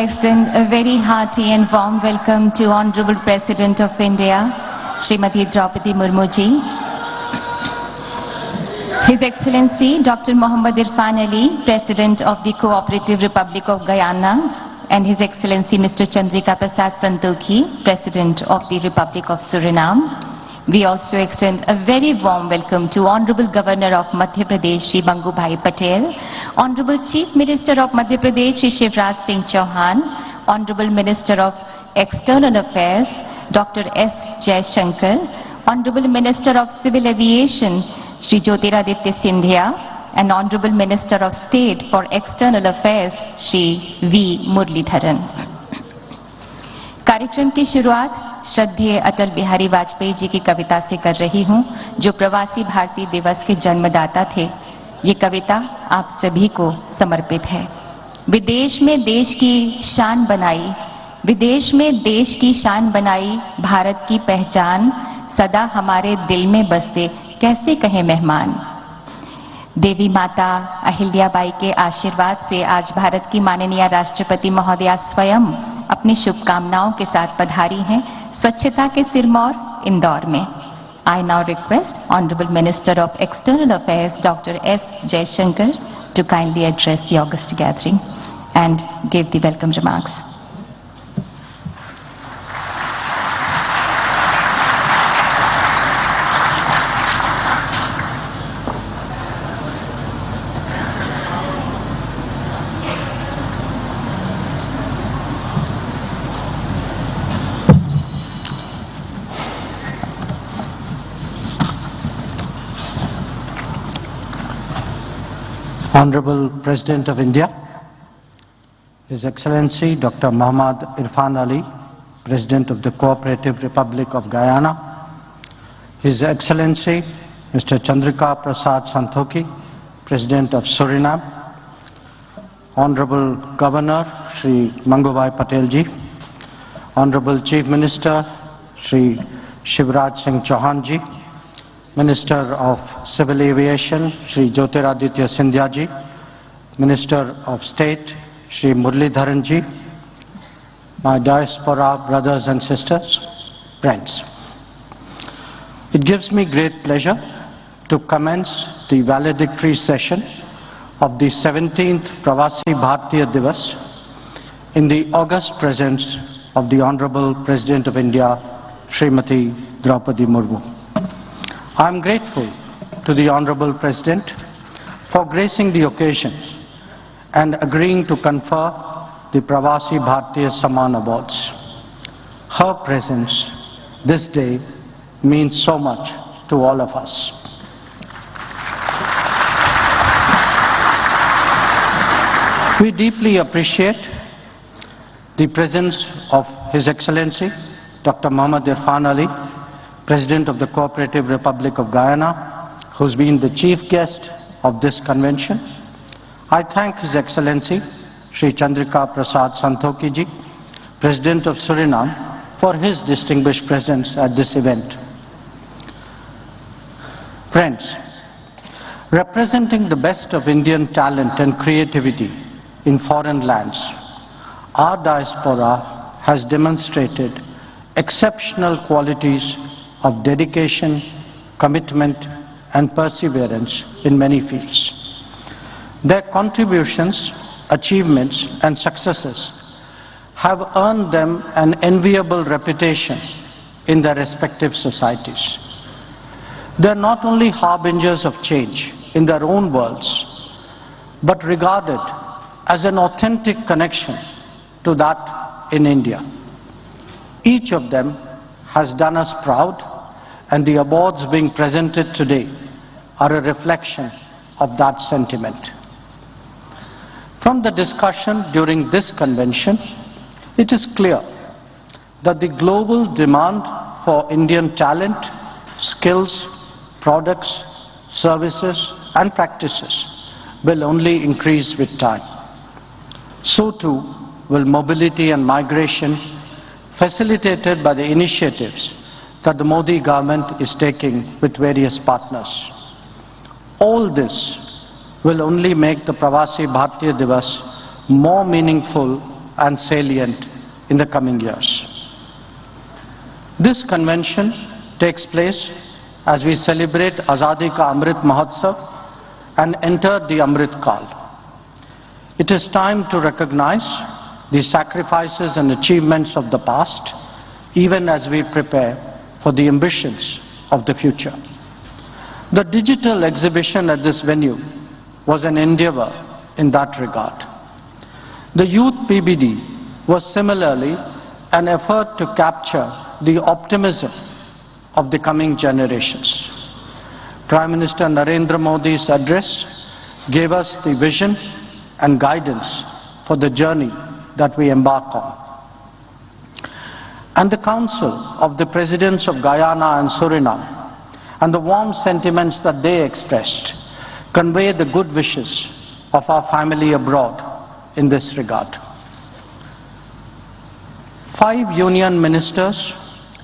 extend a very hearty and warm welcome to Honorable President of India, Srimati Draupadi Murmu ji, His Excellency Dr. Mohammad Irfan Ali, President of the Cooperative Republic of Guyana, and His Excellency Mr. Chandrika Prasad Santokhi, President of the Republic of Suriname. We also extend a very warm welcome to Honorable Governor of Madhya Pradesh, Shri Bangubhai Patel, Honorable Chief Minister of Madhya Pradesh, Shri Shivraj Singh Chauhan, Honorable Minister of External Affairs, Dr. S. Jaishankar, Honorable Minister of Civil Aviation, Shri Jyotiraditya Scindia, and Honorable Minister of State for External Affairs, Shri V. Muralidharan. कार्यक्रम की शुरुआत श्रद्धेय अटल बिहारी वाजपेयी जी की कविता से कर रही हूं, जो प्रवासी भारतीय दिवस के जन्मदाता थे। ये कविता आप सभी को समर्पित है। विदेश में देश की शान बनाई, विदेश में देश की शान बनाई, भारत की पहचान सदा हमारे दिल में बसते, कैसे कहें मेहमान। देवी माता अहिल्याबाई के आशीर्वाद से आज भारत की माननीय राष्ट्रपति महोदया स्वयं अपनी शुभकामनाओं के साथ पधारी हैं स्वच्छता के सिरमौर इंदौर में। I now request Honorable Minister of External Affairs Dr. S. Jaishankar to kindly address the august gathering and give the welcome remarks. Honorable President of India, His Excellency Dr. Mohammad Irfan Ali, President of the Cooperative Republic of Guyana, His Excellency Mr. Chandrika Prasad Santokhi, President of Suriname, Honorable Governor Shri Bangubhai Patel ji, Honorable Chief Minister Shri Shivraj Singh Chauhan ji, Minister of Civil Aviation, Shri Jyotiraditya Scindia ji, Minister of State, Shri Muralidharan ji, my diaspora brothers and sisters, friends. It gives me great pleasure to commence the valedictory session of the 17th Pravasi Bharatiya Divas in the august presence of the Honorable President of India, Srimati Draupadi Murmu. I am grateful to the Honorable President for gracing the occasion and agreeing to confer the Pravasi Bharatiya Samman Awards. Her presence this day means so much to all of us. We deeply appreciate the presence of His Excellency Dr. Mohammad Irfan Ali, President of the Cooperative Republic of Guyana, who's been the chief guest of this convention. I thank His Excellency Shri Chandrika Prasad Santokhi ji, President of Suriname, for his distinguished presence at this event. Friends, representing the best of Indian talent and creativity in foreign lands, our diaspora has demonstrated exceptional qualities of dedication, commitment, and perseverance in many fields. Their contributions, achievements, and successes have earned them an enviable reputation in their respective societies. They are not only harbingers of change in their own worlds, but regarded as an authentic connection to that in India. Each of them has done us proud, and the awards being presented today are a reflection of that sentiment. From the discussion during this convention, it is clear that the global demand for Indian talent, skills, products, services, and practices will only increase with time. So too will mobility and migration, facilitated by the initiatives that the Modi government is taking with various partners. All this will only make the Pravasi Bharatiya Divas more meaningful and salient in the coming years. This convention takes place as we celebrate Azadi Ka Amrit Mahotsav and enter the Amrit Kal. It is time to recognize the sacrifices and achievements of the past, even as we prepare for the ambitions of the future. The digital exhibition at this venue was an endeavor in that regard. The Youth PBD was similarly an effort to capture the optimism of the coming generations. Prime Minister Narendra Modi's address gave us the vision and guidance for the journey that we embark on. And the Council of the Presidents of Guyana and Suriname and the warm sentiments that they expressed convey the good wishes of our family abroad in this regard. 5 union ministers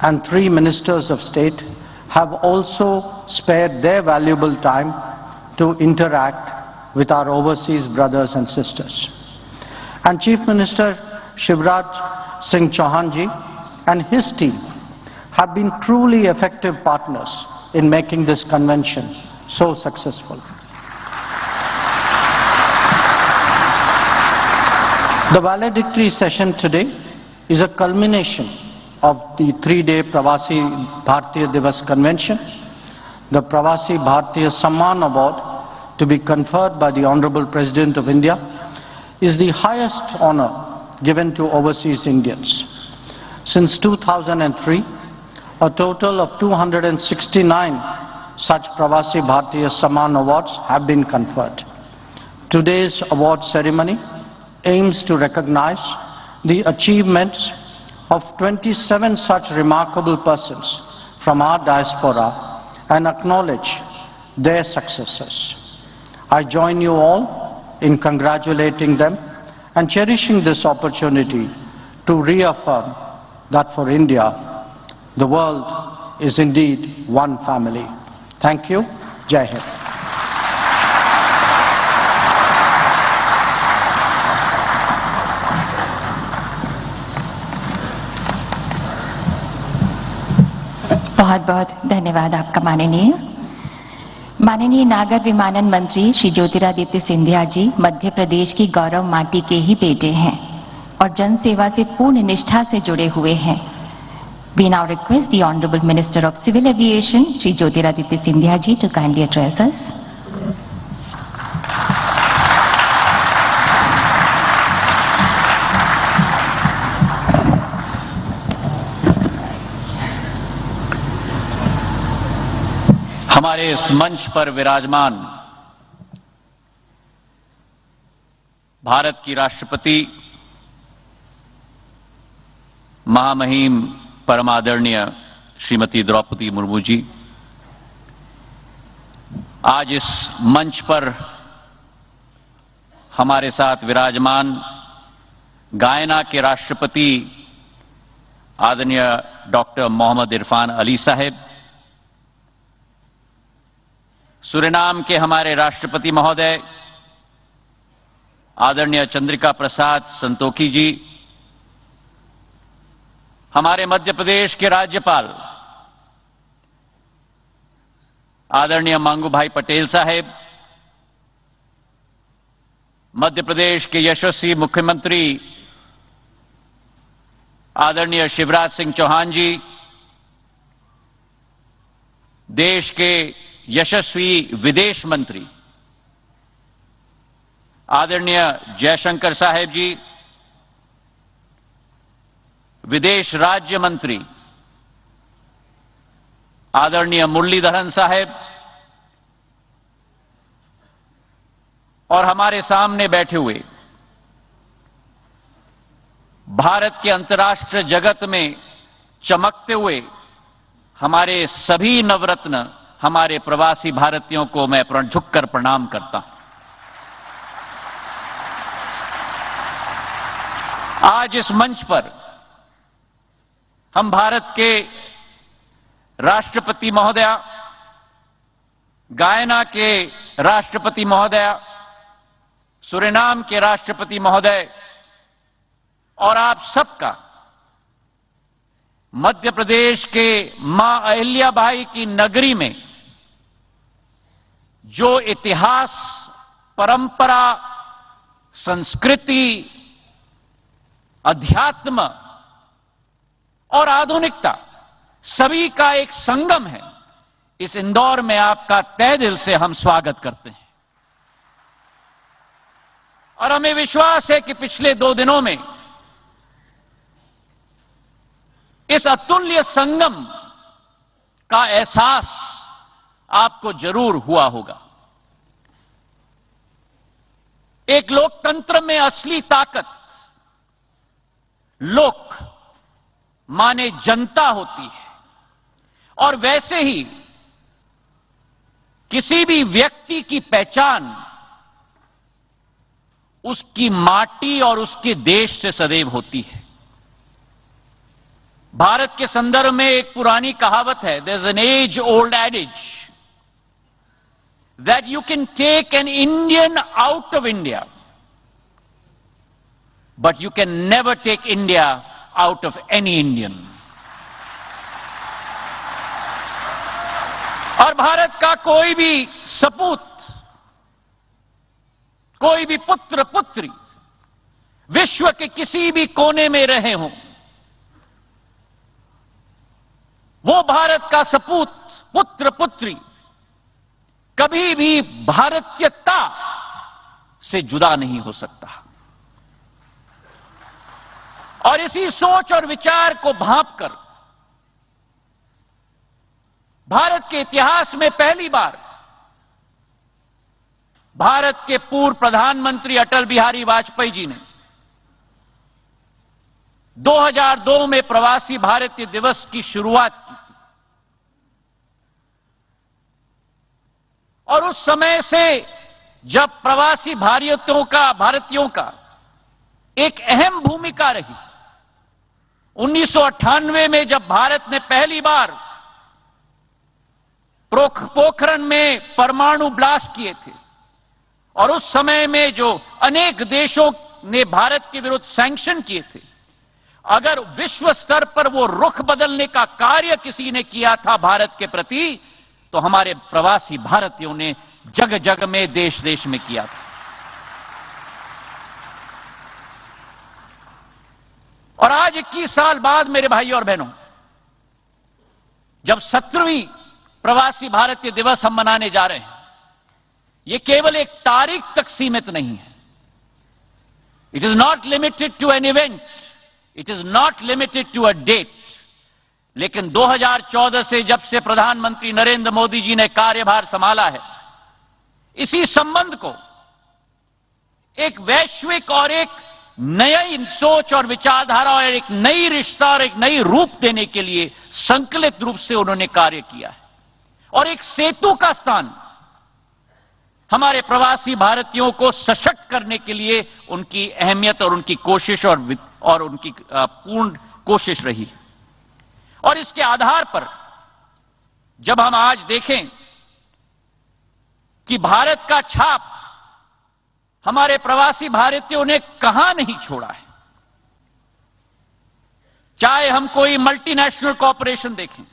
and 3 ministers of state have also spared their valuable time to interact with our overseas brothers and sisters. And Chief Minister Shivraj Singh Chauhan ji and his team have been truly effective partners in making this convention so successful. The valedictory session today is a culmination of the 3-day Pravasi Bharatiya Divas Convention. The Pravasi Bharatiya Samman Award, to be conferred by the Honorable President of India, is the highest honor given to overseas Indians. Since 2003, a total of 269 such Pravasi Bharatiya Samman Awards have been conferred. Today's award ceremony aims to recognize the achievements of 27 such remarkable persons from our diaspora and acknowledge their successes. I join you all in congratulating them and cherishing this opportunity to reaffirm that for India, the world is indeed one family. Thank you. Jai Hind. बहुत बहुत धन्यवाद आपका माननीय नागर विमानन मंत्री श्री ज्योतिरादित्य सिंधिया जी मध्य प्रदेश की गौरव माटी के ही बेटे हैं और जन सेवा से पूर्ण निष्ठा से जुड़े हुए हैं. We now request the Honorable Minister of Civil Aviation Shri Jyotiraditya Scindia ji to kindly address us. हमारे इस मंच पर विराजमान भारत की राष्ट्रपति महामहिम परमादरणीय श्रीमती द्रौपदी मुर्मू जी, आज इस मंच पर हमारे साथ विराजमान गायना के राष्ट्रपति आदरणीय डॉक्टर मोहम्मद इरफान अली साहब, सूरीनाम के हमारे राष्ट्रपति महोदय आदरणीय चंद्रिका प्रसाद संतोखी जी, हमारे मध्य प्रदेश के राज्यपाल आदरणीय मांगू भाई पटेल साहब, मध्य प्रदेश के यशस्वी मुख्यमंत्री आदरणीय शिवराज सिंह चौहान जी, देश के यशस्वी विदेश मंत्री आदरणीय जयशंकर साहेब जी, विदेश राज्य मंत्री आदरणीय मुरलीधरन साहेब और हमारे सामने बैठे हुए भारत के अंतर्राष्ट्रीय जगत में चमकते हुए हमारे सभी नवरत्न हमारे प्रवासी भारतीयों को मैं झुककर प्रणाम करता हूं. आज इस मंच पर हम भारत के राष्ट्रपति महोदया, गायना के राष्ट्रपति महोदया, सूरीनाम के राष्ट्रपति महोदय और आप सबका मध्य प्रदेश के मां अहिल्याबाई की नगरी में जो इतिहास, परंपरा, संस्कृति, अध्यात्म और आधुनिकता सभी का एक संगम है, इस इंदौर में आपका तहे दिल से हम स्वागत करते हैं। और हमें विश्वास है कि पिछले 2 दिनों में इस अतुल्य संगम का एहसास आपको जरूर हुआ होगा। एक लोकतंत्र में असली ताकत लोक माने जनता होती है, और वैसे ही किसी भी व्यक्ति की पहचान उसकी माटी और उसके देश से सदैव होती है। भारत के संदर्भ में एक पुरानी कहावत है, there is an age old adage that you can take an Indian out of India, but you can never take India out of any Indian. और भारत का कोई भी सपूत, कोई भी पुत्र पुत्री विश्व के किसी भी कोने में रहे हों, वो भारत का सपूत, पुत्र पुत्री कभी भी भारतीयता से जुदा नहीं हो सकता। और इसी सोच और विचार को भांपकर भारत के इतिहास में पहली बार भारत के पूर्व प्रधानमंत्री अटल बिहारी वाजपेयी जी ने 2002 में प्रवासी भारतीय दिवस की शुरुआत की। और उस समय से जब प्रवासी भारतीयों का एक अहम भूमिका रही, 1998 में जब भारत ने पहली बार पोखरण में परमाणु ब्लास्ट किए थे, और उस समय में जो अनेक देशों ने भारत के विरुद्ध सैंक्शन किए थे, अगर विश्व स्तर पर वो रुख बदलने का कार्य किसी ने किया था भारत के प्रति, तो हमारे प्रवासी भारतीयों ने जगह जगह में, देश देश में किया था। और आज 21 साल बाद मेरे भाई और बहनों, जब 17वीं प्रवासी भारतीय दिवस हम मनाने जा रहे हैं, ये केवल एक तारीख तक सीमित नहीं है। It is not limited to an event, it is not limited to a date. लेकिन 2014 से जब से प्रधानमंत्री नरेंद्र मोदी जी ने कार्यभार संभाला है, इसी संबंध को एक वैश्विक और एक नई सोच और विचारधारा और एक नई रिश्ता और एक नई रूप देने के लिए संकलित रूप से उन्होंने कार्य किया है। और एक सेतु का स्थान हमारे प्रवासी भारतीयों को सशक्त करने के लिए उनकी अहमियत और उनकी कोशिश और उनकी पूर्ण कोशिश रही। और इसके आधार पर जब हम आज देखें कि भारत का छाप हमारे प्रवासी भारतीयों ने कहां नहीं छोड़ा है, चाहे हम कोई मल्टीनेशनल कॉरपोरेशन देखें,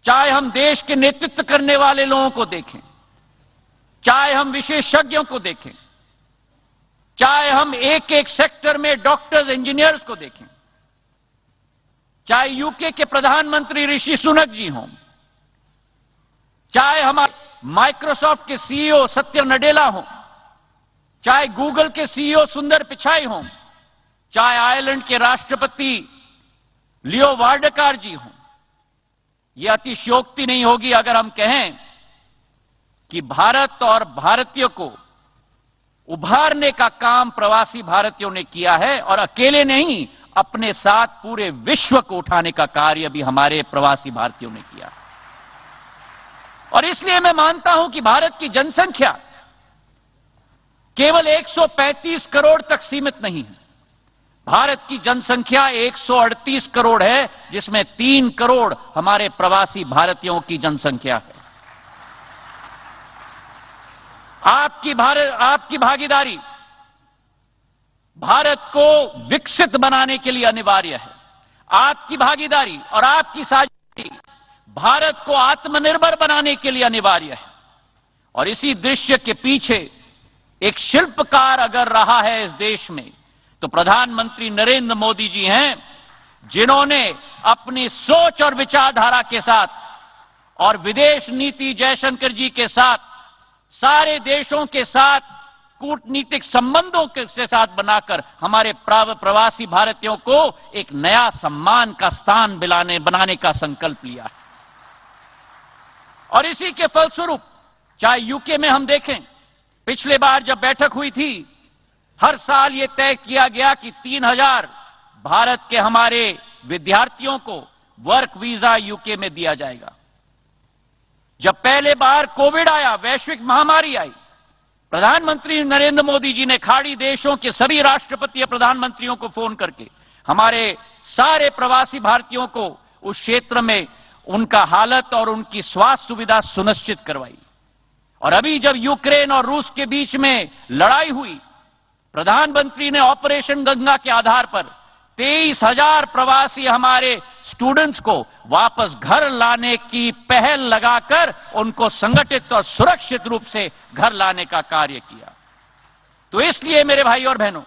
चाहे हम देश के नेतृत्व करने वाले लोगों को देखें, चाहे हम विशेषज्ञों को देखें, चाहे हम एक एक सेक्टर में डॉक्टर्स, इंजीनियर्स को देखें, चाहे यूके के प्रधानमंत्री ऋषि सुनक जी हों, चाहे हमारे माइक्रोसॉफ्ट के सीईओ सत्य नडेला हों, चाहे गूगल के सीईओ सुंदर पिचाई हों, चाहे आयरलैंड के राष्ट्रपति लियो वार्डकार जी हों, यह अतिशयोक्ति नहीं होगी अगर हम कहें कि भारत और भारतीयों को उभारने का काम प्रवासी भारतीयों ने किया है, और अकेले नहीं, अपने साथ पूरे विश्व को उठाने का कार्य भी हमारे प्रवासी भारतीयों ने किया। और इसलिए मैं मानता हूं कि भारत की जनसंख्या केवल 135 करोड़ तक सीमित नहीं है। भारत की जनसंख्या 138 करोड़ है, जिसमें 3 करोड़ हमारे प्रवासी भारतीयों की जनसंख्या है। आपकी भागीदारी, भारत को विकसित बनाने के लिए अनिवार्य है। आपकी भागीदारी और आपकी साझेदारी भारत को आत्मनिर्भर बनाने के लिए अनिवार्य है। और इसी दृश्य के पीछे एक शिल्पकार अगर रहा है इस देश में तो प्रधानमंत्री नरेंद्र मोदी जी हैं, जिन्होंने अपनी सोच और विचारधारा के साथ और विदेश नीति जयशंकर जी के साथ सारे देशों के साथ कूटनीतिक संबंधों के साथ बनाकर हमारे प्रवासी भारतीयों को एक नया सम्मान का स्थान बनाने का संकल्प लिया है। और इसी के फलस्वरूप चाहे यूके में हम देखें, पिछले बार जब बैठक हुई थी, हर साल यह तय किया गया कि 3000 भारत के हमारे विद्यार्थियों को वर्क वीजा यूके में दिया जाएगा। जब पहले बार कोविड आया, वैश्विक महामारी आई, प्रधानमंत्री नरेंद्र मोदी जी ने खाड़ी देशों के सभी राष्ट्रपति या प्रधानमंत्रियों को फोन करके हमारे सारे प्रवासी भारतीयों को उस क्षेत्र में उनका हालत और उनकी स्वास्थ्य सुविधा सुनिश्चित करवाई। और अभी जब यूक्रेन और रूस के बीच में लड़ाई हुई, प्रधानमंत्री ने ऑपरेशन गंगा के आधार पर 23,000 प्रवासी हमारे स्टूडेंट्स को वापस घर लाने की पहल लगाकर उनको संगठित और सुरक्षित रूप से घर लाने का कार्य किया। तो इसलिए मेरे भाई और बहनों,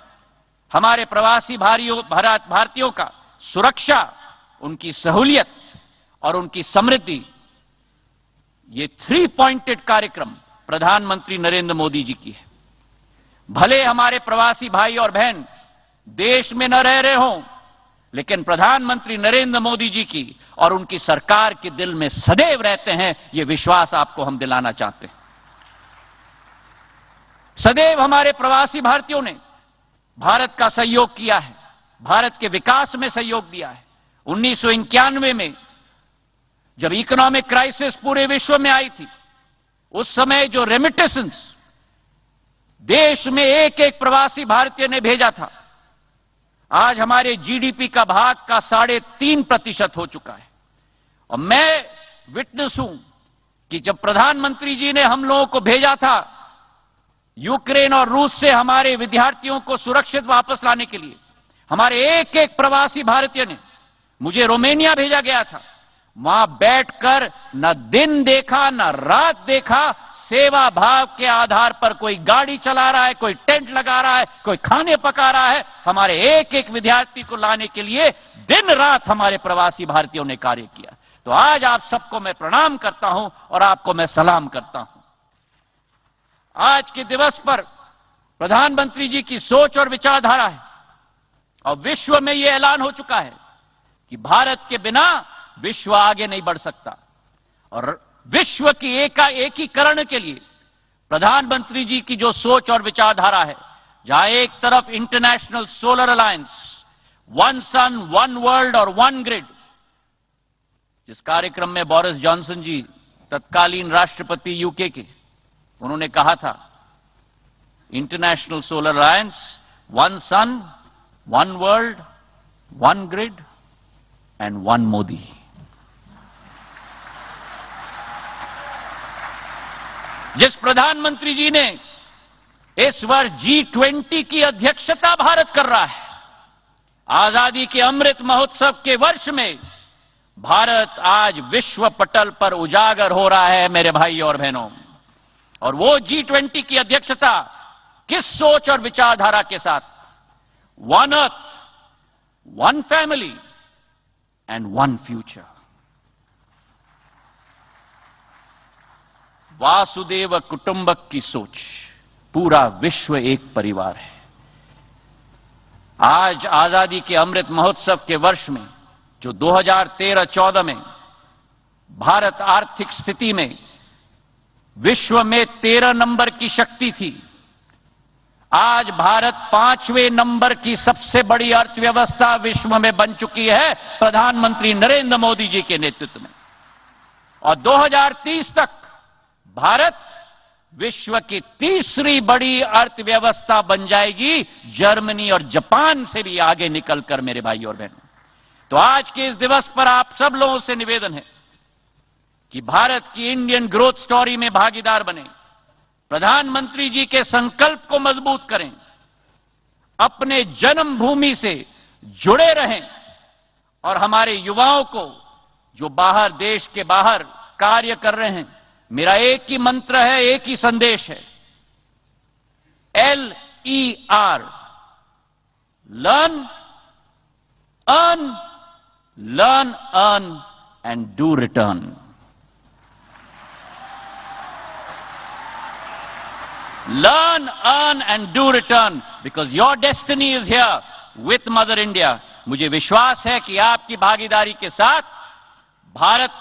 हमारे प्रवासी भारतीयों का सुरक्षा, उनकी सहूलियत और उनकी समृद्धि, ये 3 पॉइंटेड कार्यक्रम प्रधानमंत्री नरेंद्र मोदी जी की है। भले हमारे प्रवासी भाई और बहन देश में न रह रहे हों, लेकिन प्रधानमंत्री नरेंद्र मोदी जी की और उनकी सरकार के दिल में सदैव रहते हैं, यह विश्वास आपको हम दिलाना चाहते हैं। सदैव हमारे प्रवासी भारतीयों ने भारत का सहयोग किया है, भारत के विकास में सहयोग दिया है। 1991 में जब इकोनॉमिक क्राइसिस पूरे विश्व में आई थी, उस समय जो रेमिटेंस देश में एक एक प्रवासी भारतीय ने भेजा था, आज हमारे जीडीपी का भाग का 3.5% हो चुका है। और मैं विटनेस हूं कि जब प्रधानमंत्री जी ने हम लोगों को भेजा था यूक्रेन और रूस से हमारे विद्यार्थियों को सुरक्षित वापस लाने के लिए, हमारे एक एक प्रवासी भारतीय ने, मुझे रोमानिया भेजा गया था, वहां बैठकर न दिन देखा न रात देखा, सेवा भाव के आधार पर कोई गाड़ी चला रहा है, कोई टेंट लगा रहा है, कोई खाने पका रहा है। हमारे एक एक विद्यार्थी को लाने के लिए दिन रात हमारे प्रवासी भारतीयों ने कार्य किया। तो आज आप सबको मैं प्रणाम करता हूं और आपको मैं सलाम करता हूं। आज के दिवस पर प्रधानमंत्री जी की सोच और विचारधारा है और विश्व में यह ऐलान हो चुका है कि भारत के बिना विश्व आगे नहीं बढ़ सकता। और विश्व की एकीकरण के लिए प्रधानमंत्री जी की जो सोच और विचारधारा है, जहां एक तरफ international Solar Alliance, one sun one world और वन ग्रिड, जिस कार्यक्रम में बोरिस जॉनसन जी तत्कालीन राष्ट्रपति यूके के, उन्होंने कहा था International Solar Alliance, one sun one world one grid and one Modi. जिस प्रधानमंत्री जी ने इस वर्ष G20 की अध्यक्षता भारत कर रहा है, आजादी के अमृत महोत्सव के वर्ष में भारत आज विश्व पटल पर उजागर हो रहा है मेरे भाई और बहनों। और वो G20 की अध्यक्षता किस सोच और विचारधारा के साथ? One earth, one family and one future. वासुदेव कुटुंबक की सोच, पूरा विश्व एक परिवार है। आज आजादी के अमृत महोत्सव के वर्ष में, जो 2013-14 में भारत आर्थिक स्थिति में विश्व में 13 नंबर की शक्ति थी, आज भारत 5वें नंबर की सबसे बड़ी अर्थव्यवस्था विश्व में बन चुकी है प्रधानमंत्री नरेंद्र मोदी जी के नेतृत्व में। और 2030 तक भारत विश्व की तीसरी बड़ी अर्थव्यवस्था बन जाएगी, जर्मनी और जापान से भी आगे निकलकर मेरे भाई और बहनों। तो आज के इस दिवस पर आप सब लोगों से निवेदन है कि भारत की इंडियन ग्रोथ स्टोरी में भागीदार बने, प्रधानमंत्री जी के संकल्प को मजबूत करें, अपने जन्मभूमि से जुड़े रहें और हमारे युवाओं को जो बाहर, देश के बाहर कार्य कर रहे हैं, मेरा एक ही मंत्र है, एक ही संदेश है, LER, learn, earn, learn, earn, and do return. Learn, earn, and do return, because your destiny is here with Mother India. मुझे विश्वास है कि आपकी भागीदारी के साथ भारत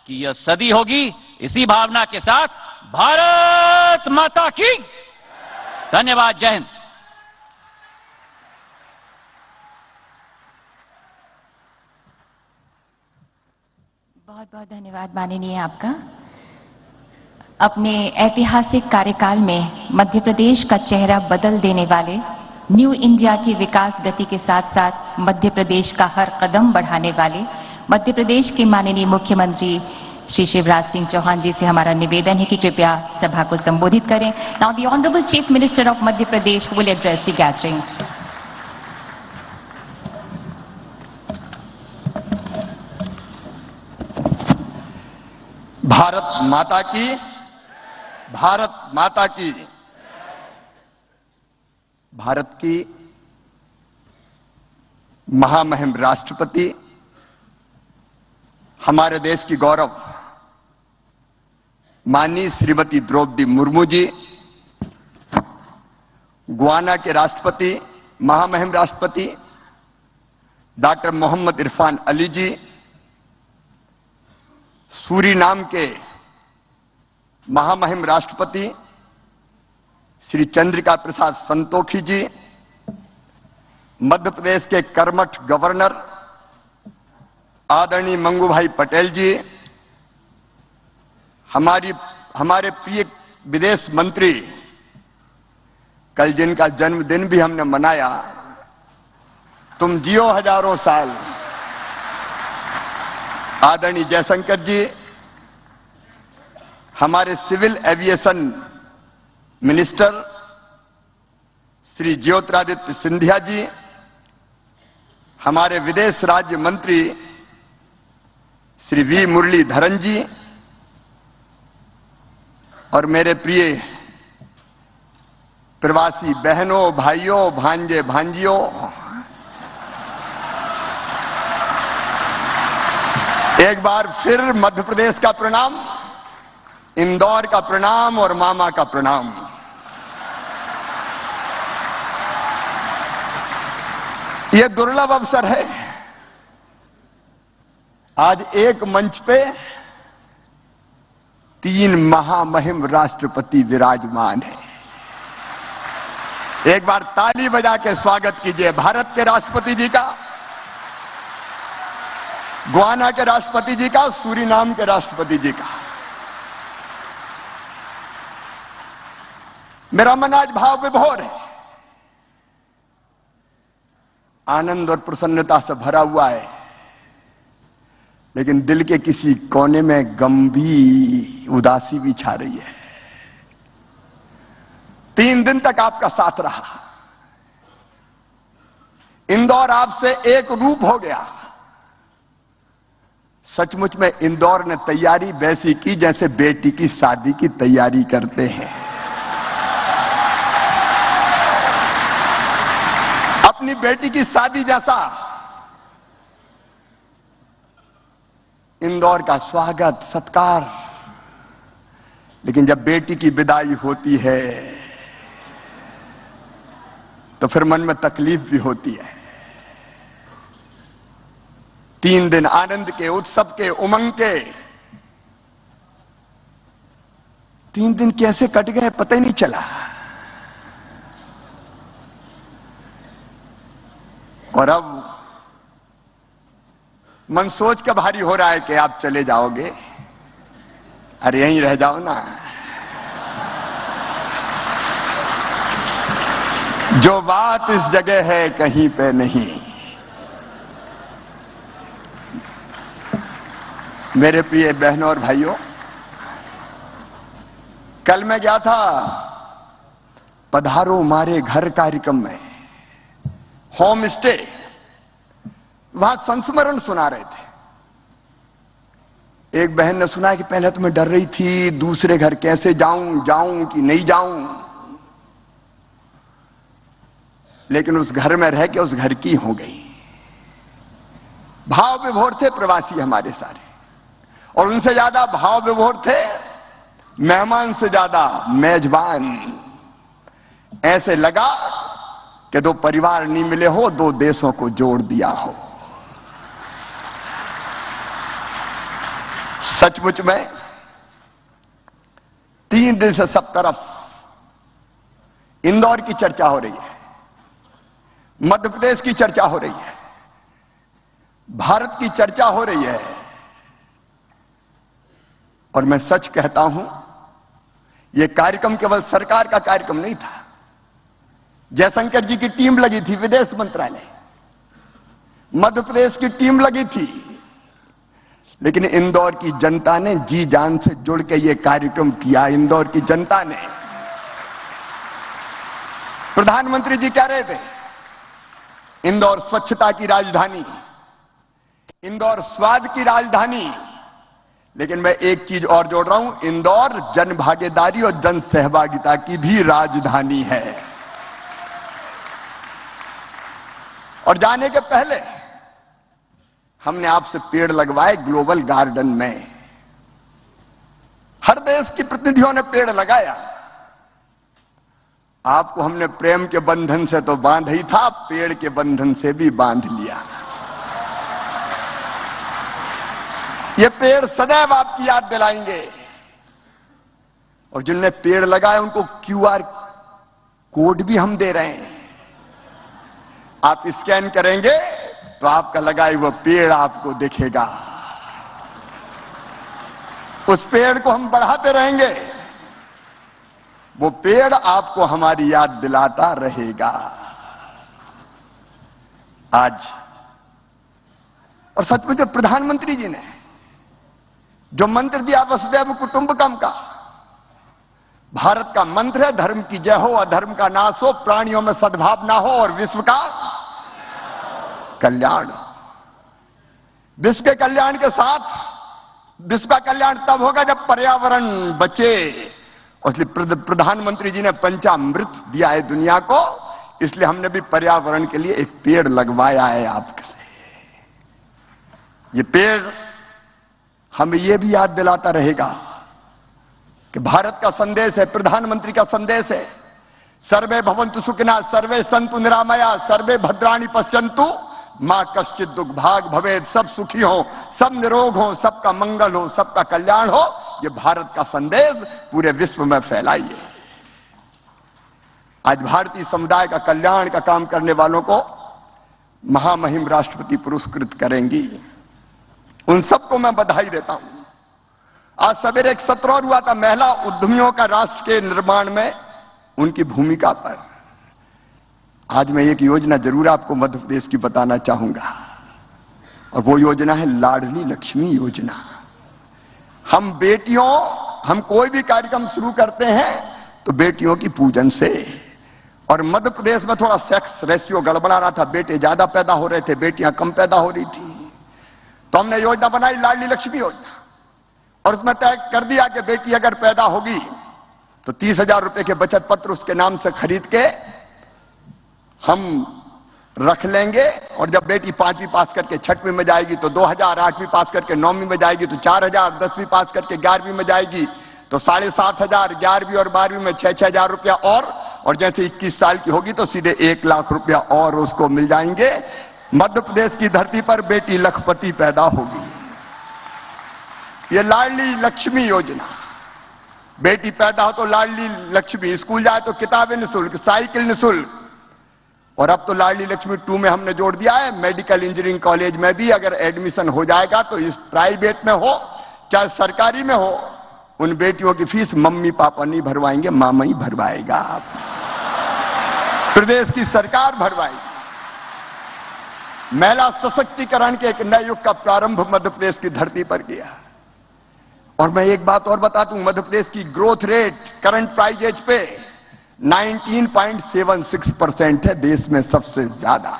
की यह सदी होगी। इसी भावना के साथ भारत माता की धन्यवाद। जय हिंद। बहुत बहुत धन्यवाद माननीय आपका। अपने ऐतिहासिक कार्यकाल में मध्य प्रदेश का चेहरा बदल देने वाले, न्यू इंडिया की विकास गति के साथ साथ मध्य प्रदेश का हर कदम बढ़ाने वाले मध्य प्रदेश के माननीय मुख्यमंत्री श्री शिवराज सिंह चौहान जी से हमारा निवेदन है कि कृपया सभा को संबोधित करें। Now the honourable chief minister of Madhya Pradesh will address the gathering. Bharat माता की, भारत माता की। भारत की महामहिम राष्ट्रपति, हमारे देश की गौरव माननीय श्रीमती द्रौपदी मुर्मू जी, गुयाना के राष्ट्रपति, महामहिम राष्ट्रपति डॉक्टर मोहम्मद इरफान अली जी, सूरीनाम के महामहिम राष्ट्रपति श्री चंद्रिका प्रसाद संतोखी जी, मध्य प्रदेश के कर्मठ गवर्नर आदरणीय मंगू भाई पटेल जी, हमारे प्रिय विदेश मंत्री, कल जिनका जन्मदिन भी हमने मनाया, तुम जियो हजारों साल, आदरणीय जयशंकर जी, हमारे civil aviation minister Shri Jyotiraditya Scindia ji, हमारे विदेश राज्य मंत्री श्री वी मुरलीधरन जी, और मेरे प्रिय प्रवासी बहनों, भाइयों, भांजे, भांजियों, एक बार फिर मध्य प्रदेश का प्रणाम, इंदौर का प्रणाम और मामा का प्रणाम। यह दुर्लभ अवसर है, आज एक मंच पे 3 महामहिम राष्ट्रपति विराजमान है। एक बार ताली बजा के स्वागत कीजिए भारत के राष्ट्रपति जी का, गुयाना के राष्ट्रपति जी का, सूरीनाम के राष्ट्रपति जी का। मेरा मन आज भाव विभोर है, आनंद और प्रसन्नता से भरा हुआ है, लेकिन दिल के किसी कोने में गंभीर उदासी भी छा रही है। 3 दिन तक आपका साथ रहा, इंदौर आपसे एक रूप हो गया। सचमुच में इंदौर ने तैयारी वैसी की जैसे बेटी की शादी की तैयारी करते हैं। अपनी बेटी की शादी जैसा इंदौर का स्वागत, सत्कार। लेकिन जब बेटी की विदाई होती है तो फिर मन में तकलीफ भी होती है। 3 दिन आनंद के, उत्सव के, उमंग के 3 दिन कैसे कट गए पता ही नहीं चला। और अब मन सोच के भारी हो रहा है कि आप चले जाओगे। अरे यहीं रह जाओ ना, जो बात इस जगह है कहीं पे नहीं। मेरे प्रिय बहनों और भाइयों, कल मैं गया था पधारो मारे घर कार्यक्रम में। होम स्टे, वहां संस्मरण सुना रहे थे। एक बहन ने सुना कि पहले तो मैं डर रही थी, दूसरे घर कैसे जाऊं कि नहीं जाऊं, लेकिन उस घर में रह के उस घर की हो गई। भाव विभोर थे प्रवासी हमारे सारे, और उनसे ज्यादा भाव विभोर थे मेहमान से ज्यादा मेजबान। ऐसे लगा कि दो परिवार नहीं मिले हो, दो देशों को जोड़ दिया हो। सचमुच में 3 दिन से सब तरफ इंदौर की चर्चा हो रही है, मध्य प्रदेश की चर्चा हो रही है, भारत की चर्चा हो रही है। और मैं सच कहता हूं, यह कार्यक्रम केवल सरकार का कार्यक्रम नहीं था। जयशंकर जी की टीम लगी थी, विदेश मंत्रालय, मध्य प्रदेश की टीम लगी थी, लेकिन इंदौर की जनता ने जी जान से जुड़ के यह कार्यक्रम किया। इंदौर की जनता ने, प्रधानमंत्री जी कह रहे थे इंदौर स्वच्छता की राजधानी, इंदौर स्वाद की राजधानी, लेकिन मैं एक चीज और जोड़ रहा हूं, इंदौर जन भागीदारी और जन सहभागिता की भी राजधानी है। और जाने के पहले हमने आपसे पेड़ लगवाए ग्लोबल गार्डन में। हर देश के प्रतिनिधियों ने पेड़ लगाया। आपको हमने प्रेम के बंधन से तो बांध ही था, पेड़ के बंधन से भी बांध लिया। ये पेड़ सदैव आपकी याद दिलाएंगे। और जिनने पेड़ लगाए उनको QR कोड भी हम दे रहे हैं। आप स्कैन करेंगे तो आपका लगाए हुआ पेड़ आपको दिखेगा। उस पेड़ को हम बढ़ाते रहेंगे, वो पेड़ आपको हमारी याद दिलाता रहेगा। आज और सचमुच प्रधानमंत्री जी ने जो मंत्र दिया वसुदैव कुटुंबकम का, भारत का मंत्र है धर्म की जय हो, अधर्म का नाश हो, प्राणियों में सद्भावना हो और विश्व का कल्याण हो। विश्व के कल्याण के साथ, विश्व का कल्याण तब होगा जब पर्यावरण बचे। इसलिए प्रधानमंत्री जी ने पंचामृत दिया है दुनिया को, इसलिए हमने भी पर्यावरण के लिए एक पेड़ लगवाया है आपसे। ये पेड़ हमें यह भी याद दिलाता रहेगा कि भारत का संदेश है, प्रधानमंत्री का संदेश है, सर्वे भवन्तु सुखिनः, सर्वे सन्तु निरामया, सर्वे भद्राणि पश्यन्तु मां कश्चित् दुर्भाग् भवेत्। सब सुखी हो, सब निरोग हो, सबका मंगल हो, सबका कल्याण हो। ये भारत का संदेश पूरे विश्व में फैलाइए। आज भारतीय समुदाय का कल्याण का काम करने वालों को महामहिम राष्ट्रपति पुरस्कृत करेंगी। उन सबको मैं बधाई देता हूं। आज सवेरे एक सत्र और हुआ था महिला उद्यमियों का राष्ट्र के निर्माण में उनकी भूमिका पर। आज मैं एक योजना जरूर आपको मध्य प्रदेश की बताना चाहूंगा, और वो योजना है लाडली लक्ष्मी योजना। हम बेटियों, हम कोई भी कार्यक्रम शुरू करते हैं तो बेटियों की पूजन से। और मध्य प्रदेश में थोड़ा सेक्स रेशियो गड़बड़ा रहा था, बेटे ज्यादा पैदा हो रहे थे, बेटियां कम पैदा हो रही थी। तो हमने योजना बनाई लाडली लक्ष्मी योजना, और उसमें तय कर दिया कि बेटी अगर पैदा होगी तो 30,000 रुपए के बचत पत्र उसके नाम से खरीद के हम रख लेंगे। और जब बेटी 5वीं पास करके 6वीं में जाएगी तो 2,000, 8वीं पास करके 9वीं में जाएगी तो 4,000, 10वीं पास करके 11वीं में जाएगी तो 7,500, 11वीं और 12वीं में 6,000 रुपया और जैसे 21 साल की होगी तो सीधे 1 लाख रुपया और उसको मिल जाएंगे। मध्य प्रदेश की धरती पर बेटी लखपति पैदा होगी। ये लाडली लक्ष्मी योजना, बेटी पैदा हो तो लाडली लक्ष्मी, स्कूल जाए तो किताबें निःशुल्क, साइकिल निःशुल्क। और अब तो लाडली लक्ष्मी 2 में हमने जोड़ दिया है, मेडिकल इंजीनियरिंग कॉलेज में भी अगर एडमिशन हो जाएगा तो इस प्राइवेट में हो चाहे सरकारी में हो, उन बेटियों की फीस मम्मी पापा नहीं भरवाएंगे, मामा ही भरवाएगा। प्रदेश की सरकार भरवाएगी। महिला सशक्तिकरण के एक नए युग का प्रारंभ मध्य प्रदेश की धरती पर किया। और मैं एक बात और बता दूं, मध्य प्रदेश की ग्रोथ रेट करंट प्राइजेज पे 19.76% है, देश में सबसे ज्यादा।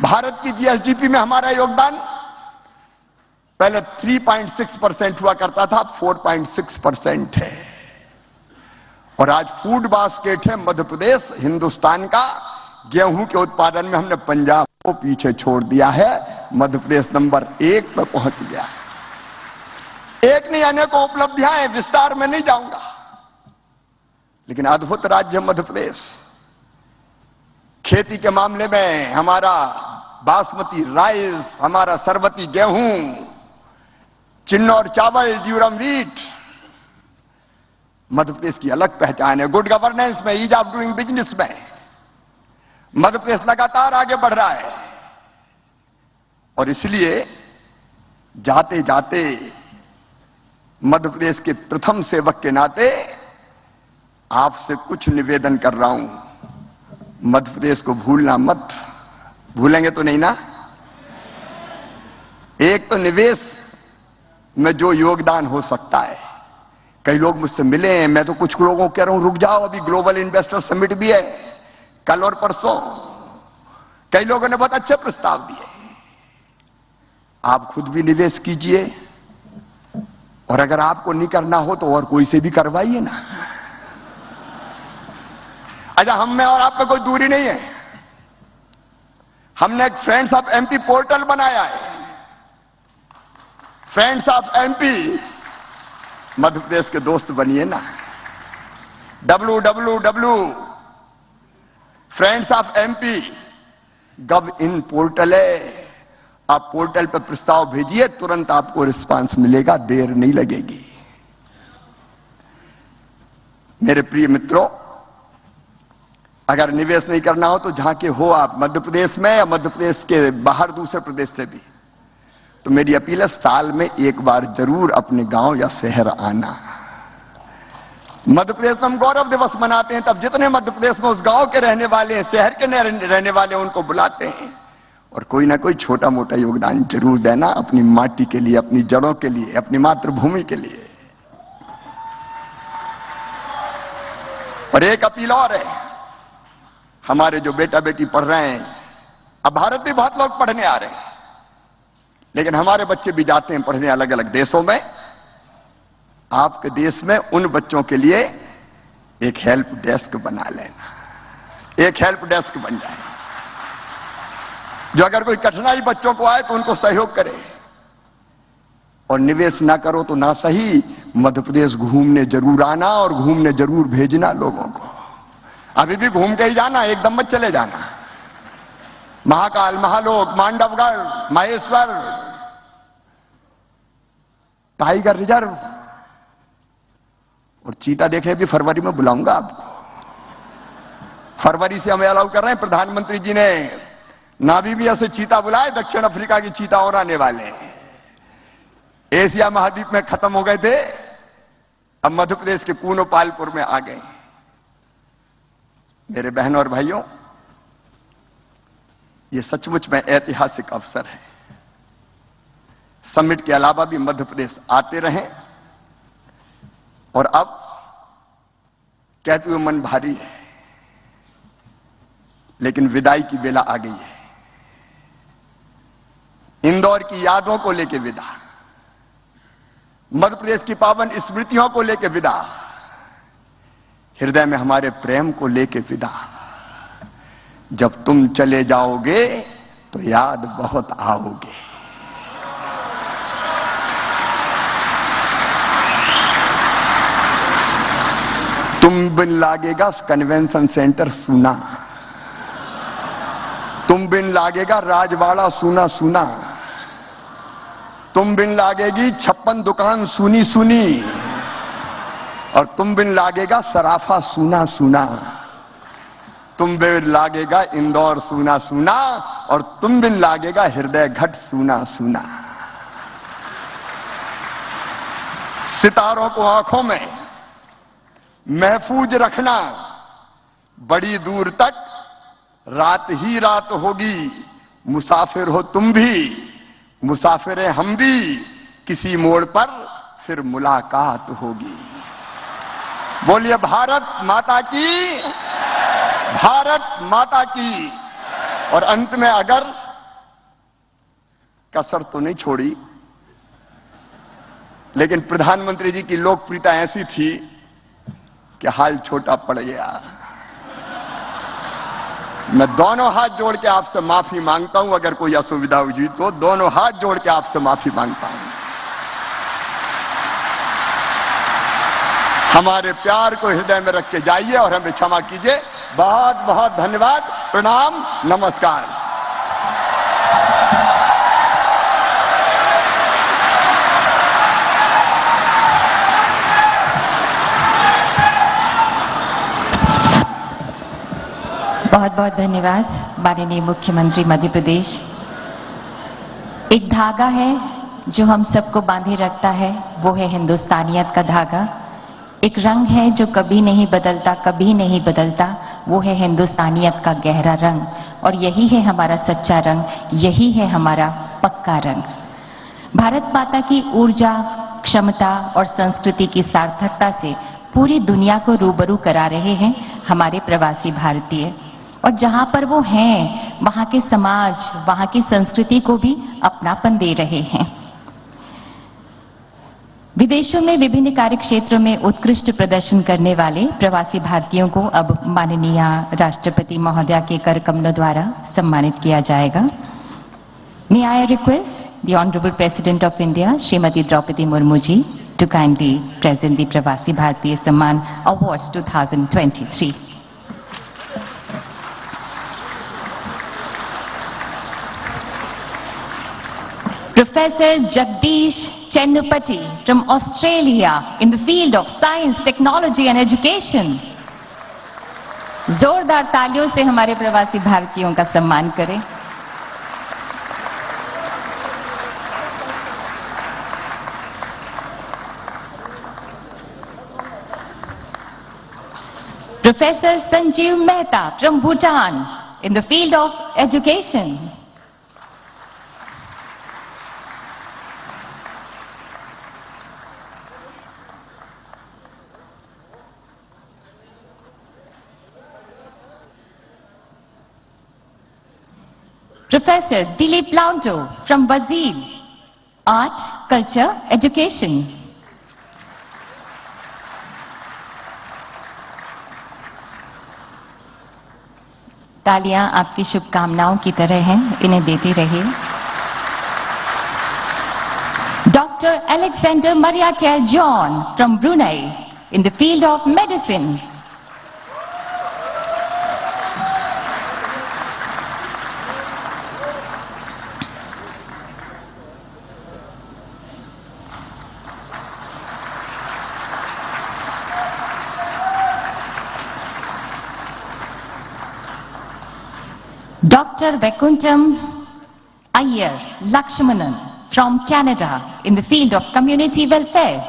भारत की जीएसडीपी में हमारा योगदान पहले 3.6% हुआ करता था, 4.6% है। और आज फूड बास्केट है मध्य प्रदेश हिंदुस्तान का। गेहूं के उत्पादन में हमने पंजाब को पीछे छोड़ दिया है, मध्य प्रदेश नंबर 1 पर पहुंच गया है। एक नहीं, अनेकों उपलब्धियां हैं, विस्तार में नहीं जाऊंगा, लेकिन अद्भुत राज्य मध्य प्रदेश। खेती के मामले में हमारा बासमती राइस, हमारा सरबती गेहूं, चिन्नौर चावल, ड्यूरम व्हीट, मध्य प्रदेश की अलग पहचान है। गुड गवर्नेंस में, ईज ऑफ डूइंग बिजनेस में मध्य प्रदेश लगातार आगे बढ़ रहा है। और इसलिए जाते जाते मध्य प्रदेश के प्रथम सेवक के नाते आपसे कुछ निवेदन कर रहा हूं। मध्य प्रदेश को भूलना मत। भूलेंगे तो नहीं ना? एक तो निवेश में जो योगदान हो सकता है, कई लोग मुझसे मिले हैं, मैं तो कुछ लोगों को कह रहा हूं रुक जाओ, अभी ग्लोबल इन्वेस्टर समिट भी है कल और परसों। कई लोगों ने बहुत अच्छे प्रस्ताव दिए। आप खुद भी निवेश कीजिए, और अगर आपको नहीं करना हो तो और कोई से भी करवाइए ना। अच्छा, हम में और आप में कोई दूरी नहीं है। हमने एक फ्रेंड्स ऑफ एमपी पोर्टल बनाया है। Friends of MP, Madhya Pradesh के दोस्त बनिए ना। www.friendsofmp.gov.in पोर्टल है। आप पोर्टल पर प्रस्ताव भेजिए, तुरंत आपको रिस्पांस मिलेगा, देर नहीं लगेगी। मेरे प्रिय मित्रों, अगर निवेश नहीं करना हो तो जहां के हो आप, मध्य प्रदेश में या मध्य प्रदेश के बाहर दूसरे प्रदेश से भी, तो मेरी अपील है साल में एक बार जरूर अपने गांव या शहर आना। मध्य प्रदेश में हम गौरव दिवस मनाते हैं, तब जितने मध्य प्रदेश में उस गांव के रहने वाले हैं, शहर के रहने वाले हैं, उनको बुलाते हैं और कोई ना कोई छोटा मोटा योगदान जरूर देना, अपनी माटी के लिए, अपनी जड़ों के लिए, अपनी मातृभूमि के लिए। और एक अपील और है, हमारे जो बेटा बेटी पढ़ रहे हैं, अब भारत में बहुत लोग पढ़ने आ रहे हैं, लेकिन हमारे बच्चे भी जाते हैं पढ़ने अलग अलग देशों में। आपके देश में उन बच्चों के लिए एक हेल्प डेस्क बना लेना। एक हेल्प डेस्क बन जाए, जो अगर कोई कठिनाई बच्चों को आए तो उनको सहयोग करे। और निवेश ना करो तो ना सही, मध्य प्रदेश घूमने जरूर आना और घूमने जरूर भेजना लोगों को। अभी भी घूम के ही जाना, एकदम मत चले जाना। महाकाल, महालोक, मांडवगढ़, महेश्वर, टाइगर रिजर्व और चीता देखने भी फरवरी में बुलाऊंगा आपको। फरवरी से हमें अलाउ कर रहे हैं। प्रधानमंत्री जी ने नामीबिया से चीता बुलाए, दक्षिण अफ्रीका की चीता और आने वाले हैं। एशिया महाद्वीप में खत्म हो गए थे, अब मध्य प्रदेश के कूनो पालपुर में आ गए। मेरे बहनों और भाइयों, ये सचमुच में ऐतिहासिक अवसर है। समिट के अलावा भी मध्य प्रदेश आते रहें। और अब कहते हुए मन भारी है, लेकिन विदाई की बेला आ गई है। इंदौर की यादों को लेकर विदा, मध्य प्रदेश की पावन स्मृतियों को लेकर विदा, हृदय में हमारे प्रेम को लेकर विदा। जब तुम चले जाओगे तो याद बहुत आओगे। तुम बिन लागेगा कन्वेंशन सेंटर सुना, तुम बिन लागेगा राजवाड़ा सुना सुना, तुम बिन लागेगी 56 दुकान सुनी सुनी, और तुम बिन लागेगा सराफा सुना सुना, तुम बिन लागेगा इंदौर सुना सुना, और तुम बिन लागेगा हृदय घट सुना सुना। सितारों को आंखों में महफूज रखना, बड़ी दूर तक रात ही रात होगी। मुसाफिर हो तुम भी, मुसाफिर हैं हम भी, किसी मोड़ पर फिर मुलाकात होगी। बोलिए भारत माता की, भारत माता की। और अंत में अगर कसर तो नहीं छोड़ी, लेकिन प्रधानमंत्री जी की लोकप्रियता ऐसी थी कि हाल छोटा पड़ गया। मैं दोनों हाथ जोड़ के आपसे माफी मांगता हूं, अगर कोई असुविधा हुई तो दोनों हाथ जोड़ के आपसे माफी मांगता हूं। हमारे प्यार को हृदय में रख के जाइए और हमें क्षमा कीजिए। बहुत बहुत धन्यवाद, प्रणाम, नमस्कार। बहुत बहुत धन्यवाद माननीय मुख्यमंत्री मध्य प्रदेश। एक धागा है जो हम सबको बांधे रखता है, वो है हिंदुस्तानियत का धागा। एक रंग है जो कभी नहीं बदलता, कभी नहीं बदलता, वो है हिंदुस्तानियत का गहरा रंग। और यही है हमारा सच्चा रंग, यही है हमारा पक्का रंग। भारत माता की ऊर्जा, क्षमता और संस्कृति की सार्थकता से पूरी दुनिया को रूबरू करा रहे हैं हमारे प्रवासी भारतीय। और जहां पर वो हैं, वहां के समाज, वहां की संस्कृति को भी अपनापन दे रहे हैं। विदेशों में विभिन्न कार्य क्षेत्रों में उत्कृष्ट प्रदर्शन करने वाले प्रवासी भारतीयों को अब माननीय राष्ट्रपति महोदया के कर कमलों द्वारा सम्मानित किया जाएगा। May I request the Honorable President of India, Srimati Draupadi Murmu ji, to kindly present the Pravasi Bharatiya Samman Awards 2023. Professor Jagdish Chennupati from Australia in the field of science, technology and education. जोरदार तालियों से हमारे प्रवासी भारतीयों का सम्मान करें। Professor Sanjeev Mehta from Bhutan in the field of education. Professor Dilip Launto from Brazil, Art, Culture, Education. तालियां आपकी शुभकामनाओं की तरह हैं, इन्हें देते रहिए। Dr. Alexander Mariakel John from Brunei in the field of medicine. Dr. Vaikuntham Iyer Lakshmanan from Canada in the field of community welfare.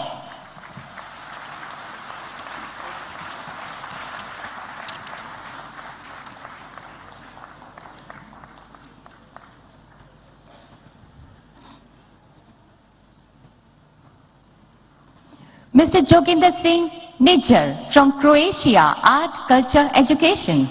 Mr. Joginder Singh Nijjar from Croatia, Art, Culture, Education.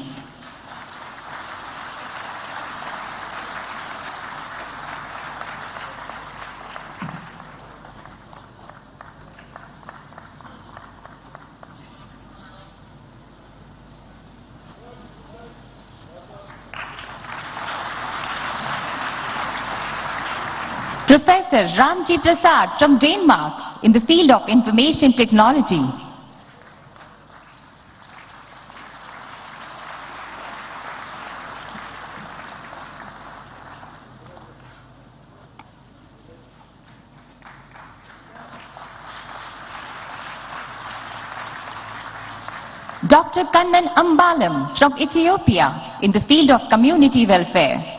Professor Ramji Prasad from Denmark in the field of information technology. Dr. Kannan Ambalam from Ethiopia in the field of community welfare.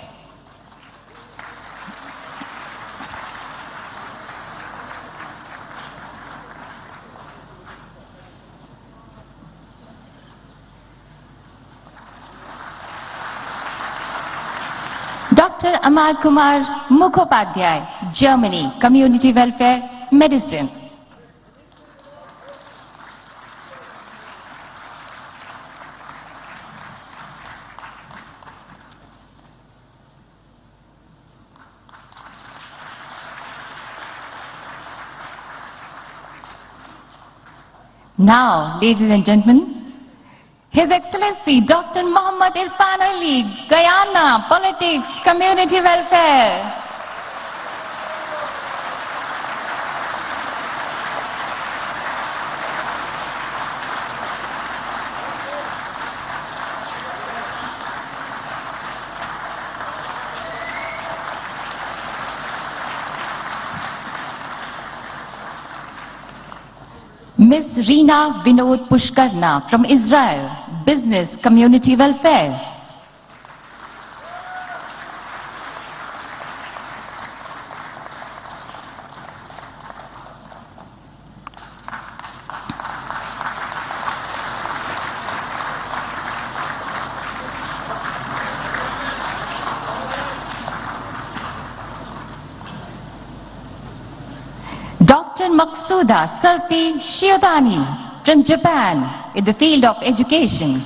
Dr. Amal Kumar Mukhopadhyay, Germany, Community Welfare, Medicine. Now, ladies and gentlemen, His Excellency Dr. Muhammad Irfan Ali, Guyana, Politics, Community Welfare. Ms. Reena Vinod Pushkarna from Israel, Business Community Welfare. Dr. Maqsuda Sarfi Shiodani from Japan in the field of education.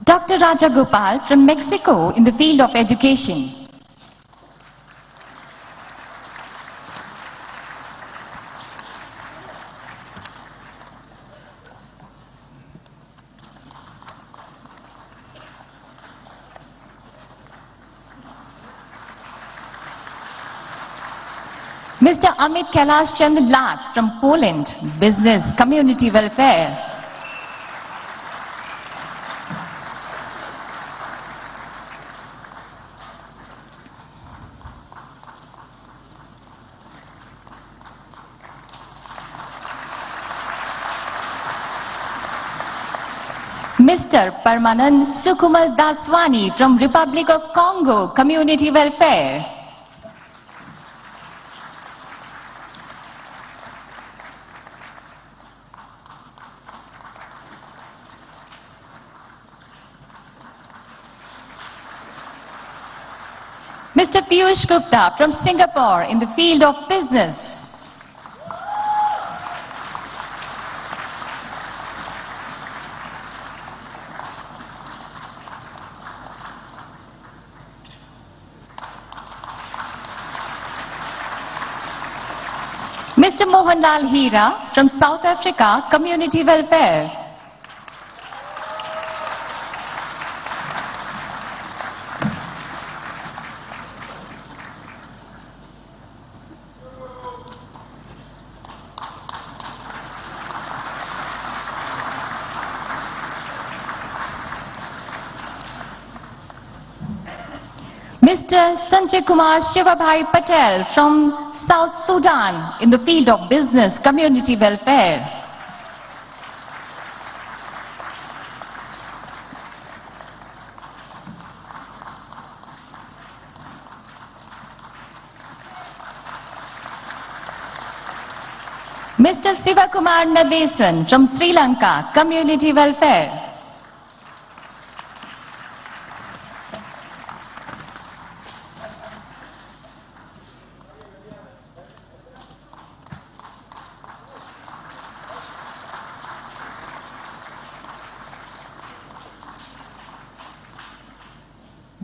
Dr. Raja Gopal from Mexico in the field of education. Mr. Amit Kailash Chandra Lat from Poland, Business Community Welfare. Mr. Parmanand Sukumal Daswani from Republic of Congo, Community Welfare. Mr. Piyush Gupta from Singapore in the field of business. Mr. Mohanlal Hira from South Africa, Community Welfare. Mr. Sanjay Kumar Shivabhai Patel from South Sudan in the field of business community welfare. Mr. Sivakumar Nadesan from Sri Lanka, community welfare.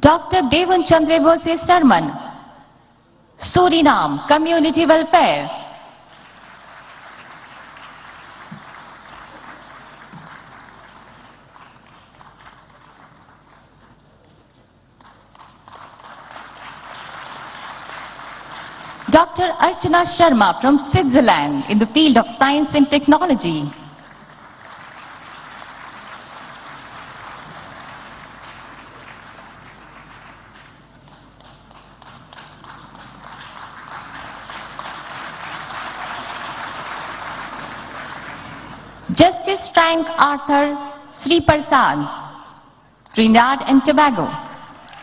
Dr. Devan Chandrebose Sarman, Suriname, community welfare. Dr. Archana Sharma from Switzerland in the field of science and technology. Justice Frank Arthur Sri Prasad, Trinidad and Tobago,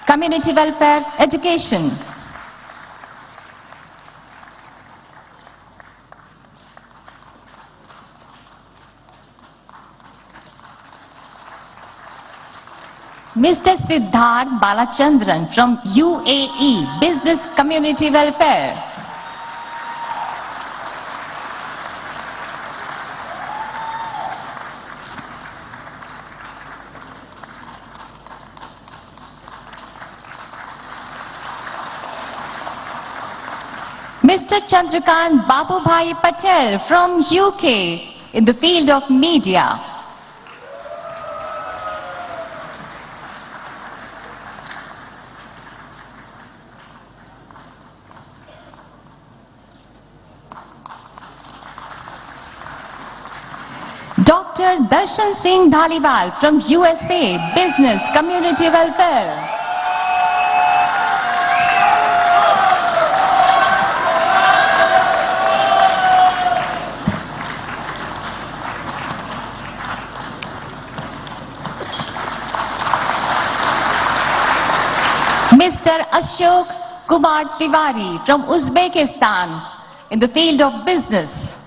community welfare, education. Mr. Siddharth Balachandran from UAE, business community welfare. Mr. Chandrakant Babubhai Patel from UK in the field of media. Dr. Darshan Singh Dhaliwal from USA, Business Community Welfare. Mr. Ashok Kumar Tiwari from Uzbekistan in the field of business.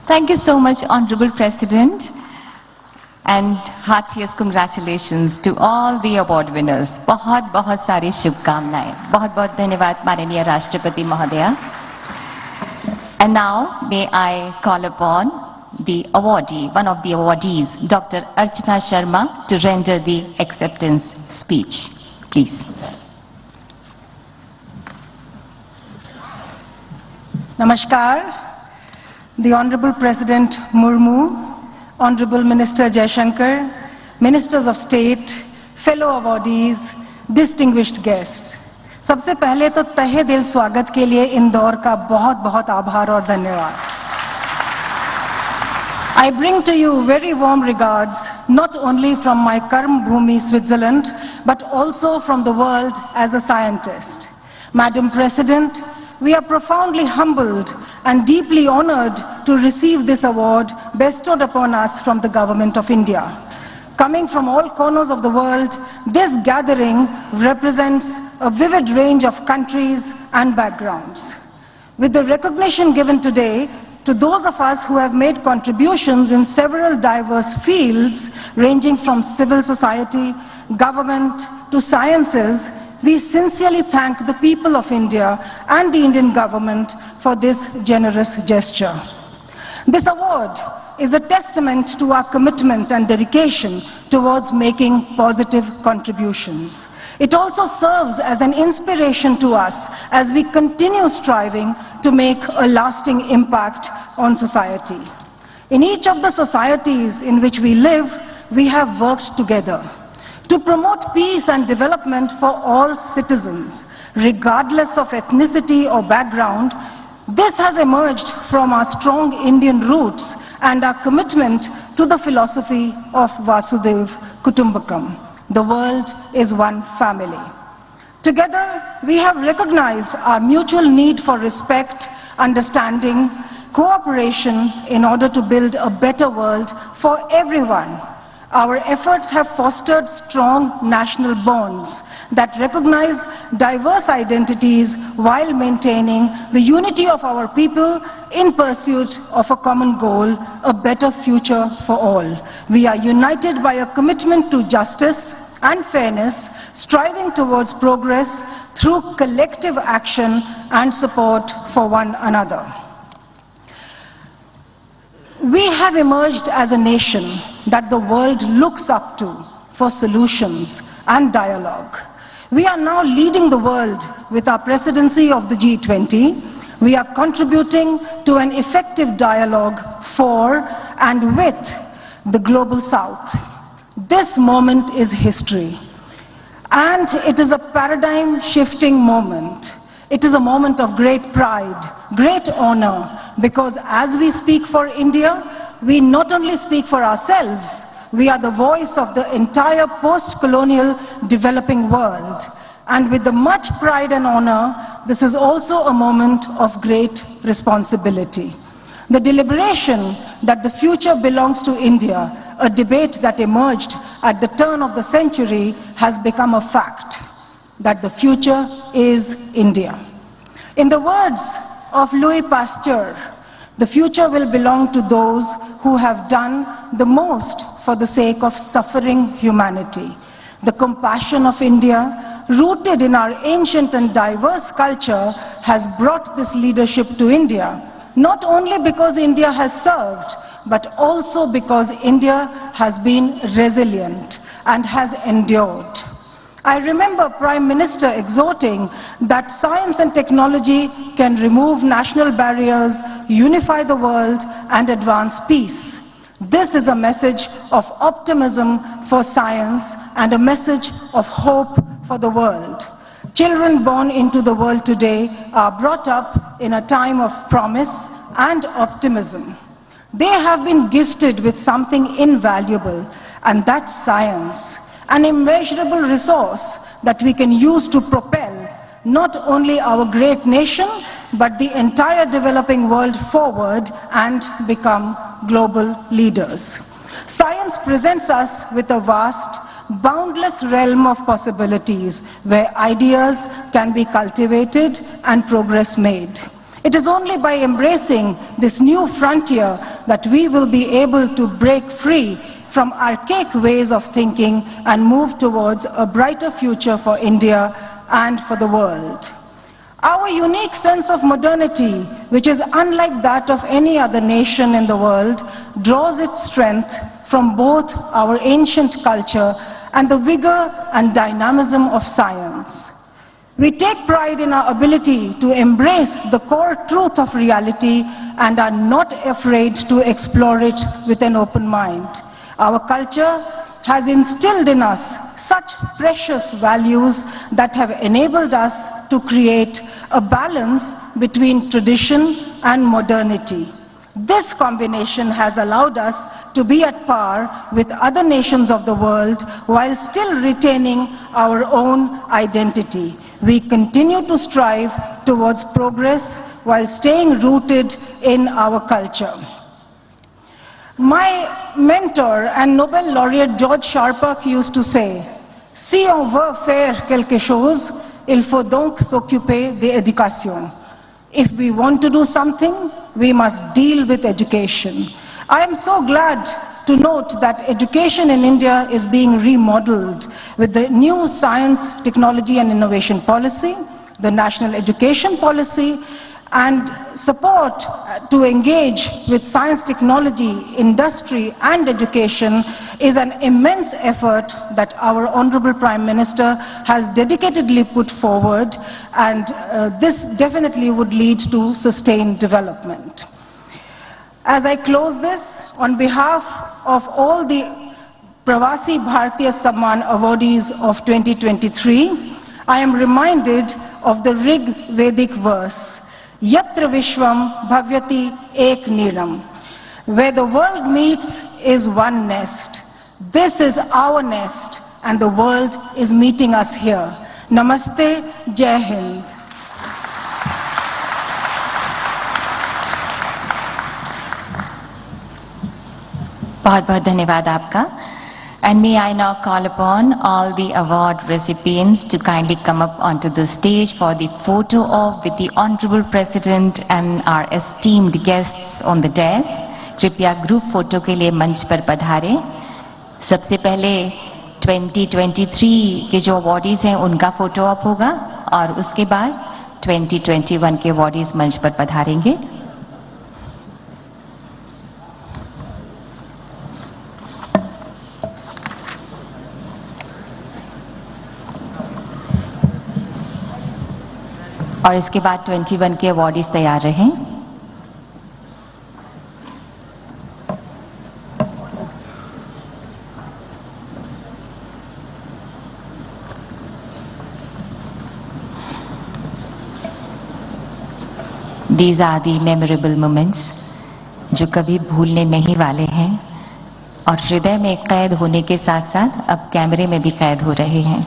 Thank you so much, Honorable President, and heartiest congratulations to all the award winners. बहुत बहुत सारी शुभकामनाएं. बहुत बहुत धन्यवाद माननीय राष्ट्रपति महोदया. And now may I call upon the awardee, one of the awardees, Dr. Archana Sharma, to render the acceptance speech. Please. Namaskar. The Honorable President Murmu, Honorable Minister Jaishankar, Ministers of State, fellow awardees, distinguished guests. सबसे पहले तो तहे दिल स्वागत के लिए इंदौर का बहुत बहुत आभार और धन्यवाद. I bring to you very warm regards, not only from my Karm Bhumi, Switzerland, but also from the world as a scientist. Madam President, we are profoundly humbled and deeply honored to receive this award bestowed upon us from the Government of India. Coming from all corners of the world, this gathering represents a vivid range of countries and backgrounds. With the recognition given today to those of us who have made contributions in several diverse fields, ranging from civil society, government, to sciences, we sincerely thank the people of India and the Indian government for this generous gesture. This award is a testament to our commitment and dedication towards making positive contributions. It also serves as an inspiration to us as we continue striving to make a lasting impact on society. In each of the societies in which we live, we have worked together to promote peace and development for all citizens, regardless of ethnicity or background. This has emerged from our strong Indian roots and our commitment to the philosophy of Vasudhaiva Kutumbakam. The world is one family. Together, we have recognized our mutual need for respect, understanding, cooperation in order to build a better world for everyone. Our efforts have fostered strong national bonds that recognize diverse identities while maintaining the unity of our people in pursuit of a common goal, a better future for all. We are united by a commitment to justice and fairness, striving towards progress through collective action and support for one another. We have emerged as a nation that the world looks up to for solutions and dialogue. We are now leading the world with our presidency of the G20. We are contributing to an effective dialogue for and with the global South. This moment is history, and it is a paradigm-shifting moment. It is a moment of great pride, great honor, because as we speak for India, we not only speak for ourselves, we are the voice of the entire post-colonial developing world. And with the much pride and honor, this is also a moment of great responsibility. The deliberation that the future belongs to India, a debate that emerged at the turn of the century, has become a fact, that the future is India. In the words of Louis Pasteur, the future will belong to those who have done the most for the sake of suffering humanity. The compassion of India, rooted in our ancient and diverse culture, has brought this leadership to India, not only because India has served, but also because India has been resilient and has endured. I remember Prime Minister exhorting that science and technology can remove national barriers, unify the world, and advance peace. This is a message of optimism for science and a message of hope for the world. Children born into the world today are brought up in a time of promise and optimism. They have been gifted with something invaluable, and that's science, an immeasurable resource that we can use to propel not only our great nation, but the entire developing world forward and become global leaders. Science presents us with a vast, boundless realm of possibilities where ideas can be cultivated and progress made. It is only by embracing this new frontier that we will be able to break free from archaic ways of thinking and move towards a brighter future for India and for the world. Our unique sense of modernity, which is unlike that of any other nation in the world, draws its strength from both our ancient culture and the vigor and dynamism of science. We take pride in our ability to embrace the core truth of reality and are not afraid to explore it with an open mind. Our culture has instilled in us such precious values that have enabled us to create a balance between tradition and modernity. This combination has allowed us to be at par with other nations of the world while still retaining our own identity. We continue to strive towards progress while staying rooted in our culture. My mentor and Nobel laureate George Sharpak used to say, "Si on veut faire quelque chose, il faut donc s'occuper de l'éducation." If we want to do something, we must deal with education. I am so glad to note that education in India is being remodeled with the new science, technology and innovation policy, the national education policy, and support to engage with science, technology, industry and education is an immense effort that our Honorable Prime Minister has dedicatedly put forward, and this definitely would lead to sustained development. As I close this, on behalf of all the Pravasi Bharatiya Samman awardees of 2023, I am reminded of the Rig Vedic verse, Yatra Vishwam Bhavyati Ek Niram. Where the world meets is one nest. This is our nest, and the world is meeting us here. Namaste, Jai Hind. बहुत बहुत धन्यवाद आपका. And may I now call upon all the award recipients to kindly come up onto the stage for the photo op with the Honorable President and our esteemed guests on the dais. कृपया group photo के लिए मंच पर पधारें. सबसे पहले 2023 के जो awardees हैं उनका फोटो ऑप होगा और उसके बाद 2021 के अवॉर्डीज मंच पर पधारेंगे. और इसके बाद 21 के अवॉर्डीज तैयार रहें. These are the memorable moments जो कभी भूलने नहीं वाले हैं और हृदय में कैद होने के साथ साथ अब कैमरे में भी कैद हो रहे हैं.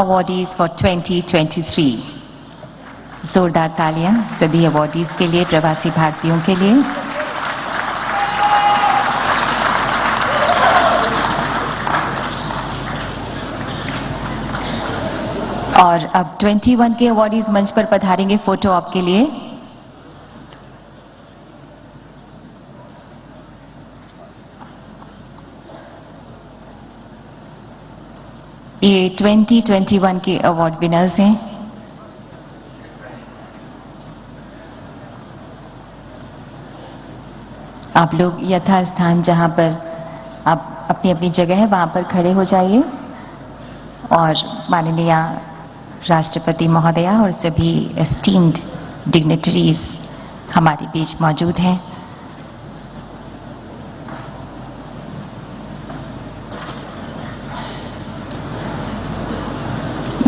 Awardees for 2023. जोरदार तालियां सभी अवॉर्डीज के लिए, प्रवासी भारतीयों के लिए. और अब 21 के अवॉर्डीज मंच पर पधारेंगे फोटो ऑप के लिए। ये 2021 के अवार्ड विनर्स हैं। आप लोग यथास्थान जहां पर आप अपनी अपनी जगह है वहां पर खड़े हो जाइए और माननीय राष्ट्रपति महोदया और सभी एस्टीम्ड डिग्निटरीज हमारे बीच मौजूद हैं।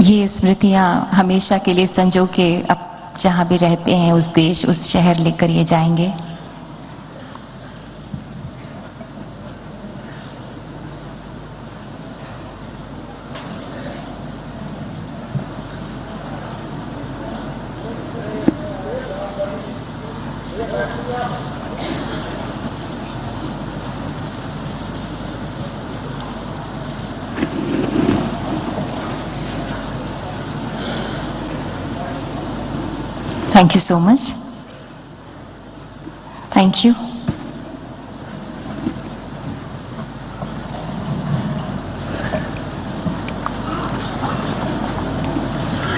ये स्मृतियां हमेशा के लिए संजो के अब जहां भी रहते हैं उस देश उस शहर लेकर ये जाएंगे। Thank you so much. Thank you.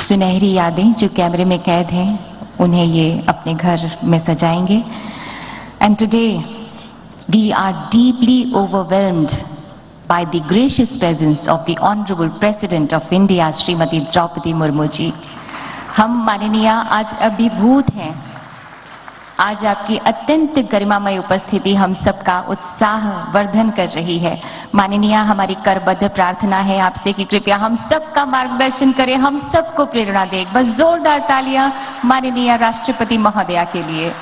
सुनहरी यादें जो कैमरे में कैद हैं उन्हें ये अपने घर में सजाएंगे। And today we are deeply overwhelmed by the gracious presence of the Honorable President of India, Shrimati Draupadi Murmu ji. हम माननीय आज अभिभूत हैं। आज आपकी अत्यंत गरिमामय उपस्थिति हम सबका उत्साह वर्धन कर रही है। माननीय हमारी करबद्ध प्रार्थना है आपसे कि कृपया हम सबका मार्गदर्शन करें, हम सबको प्रेरणा दें। बस जोरदार तालियां माननीय राष्ट्रपति महोदया के लिए।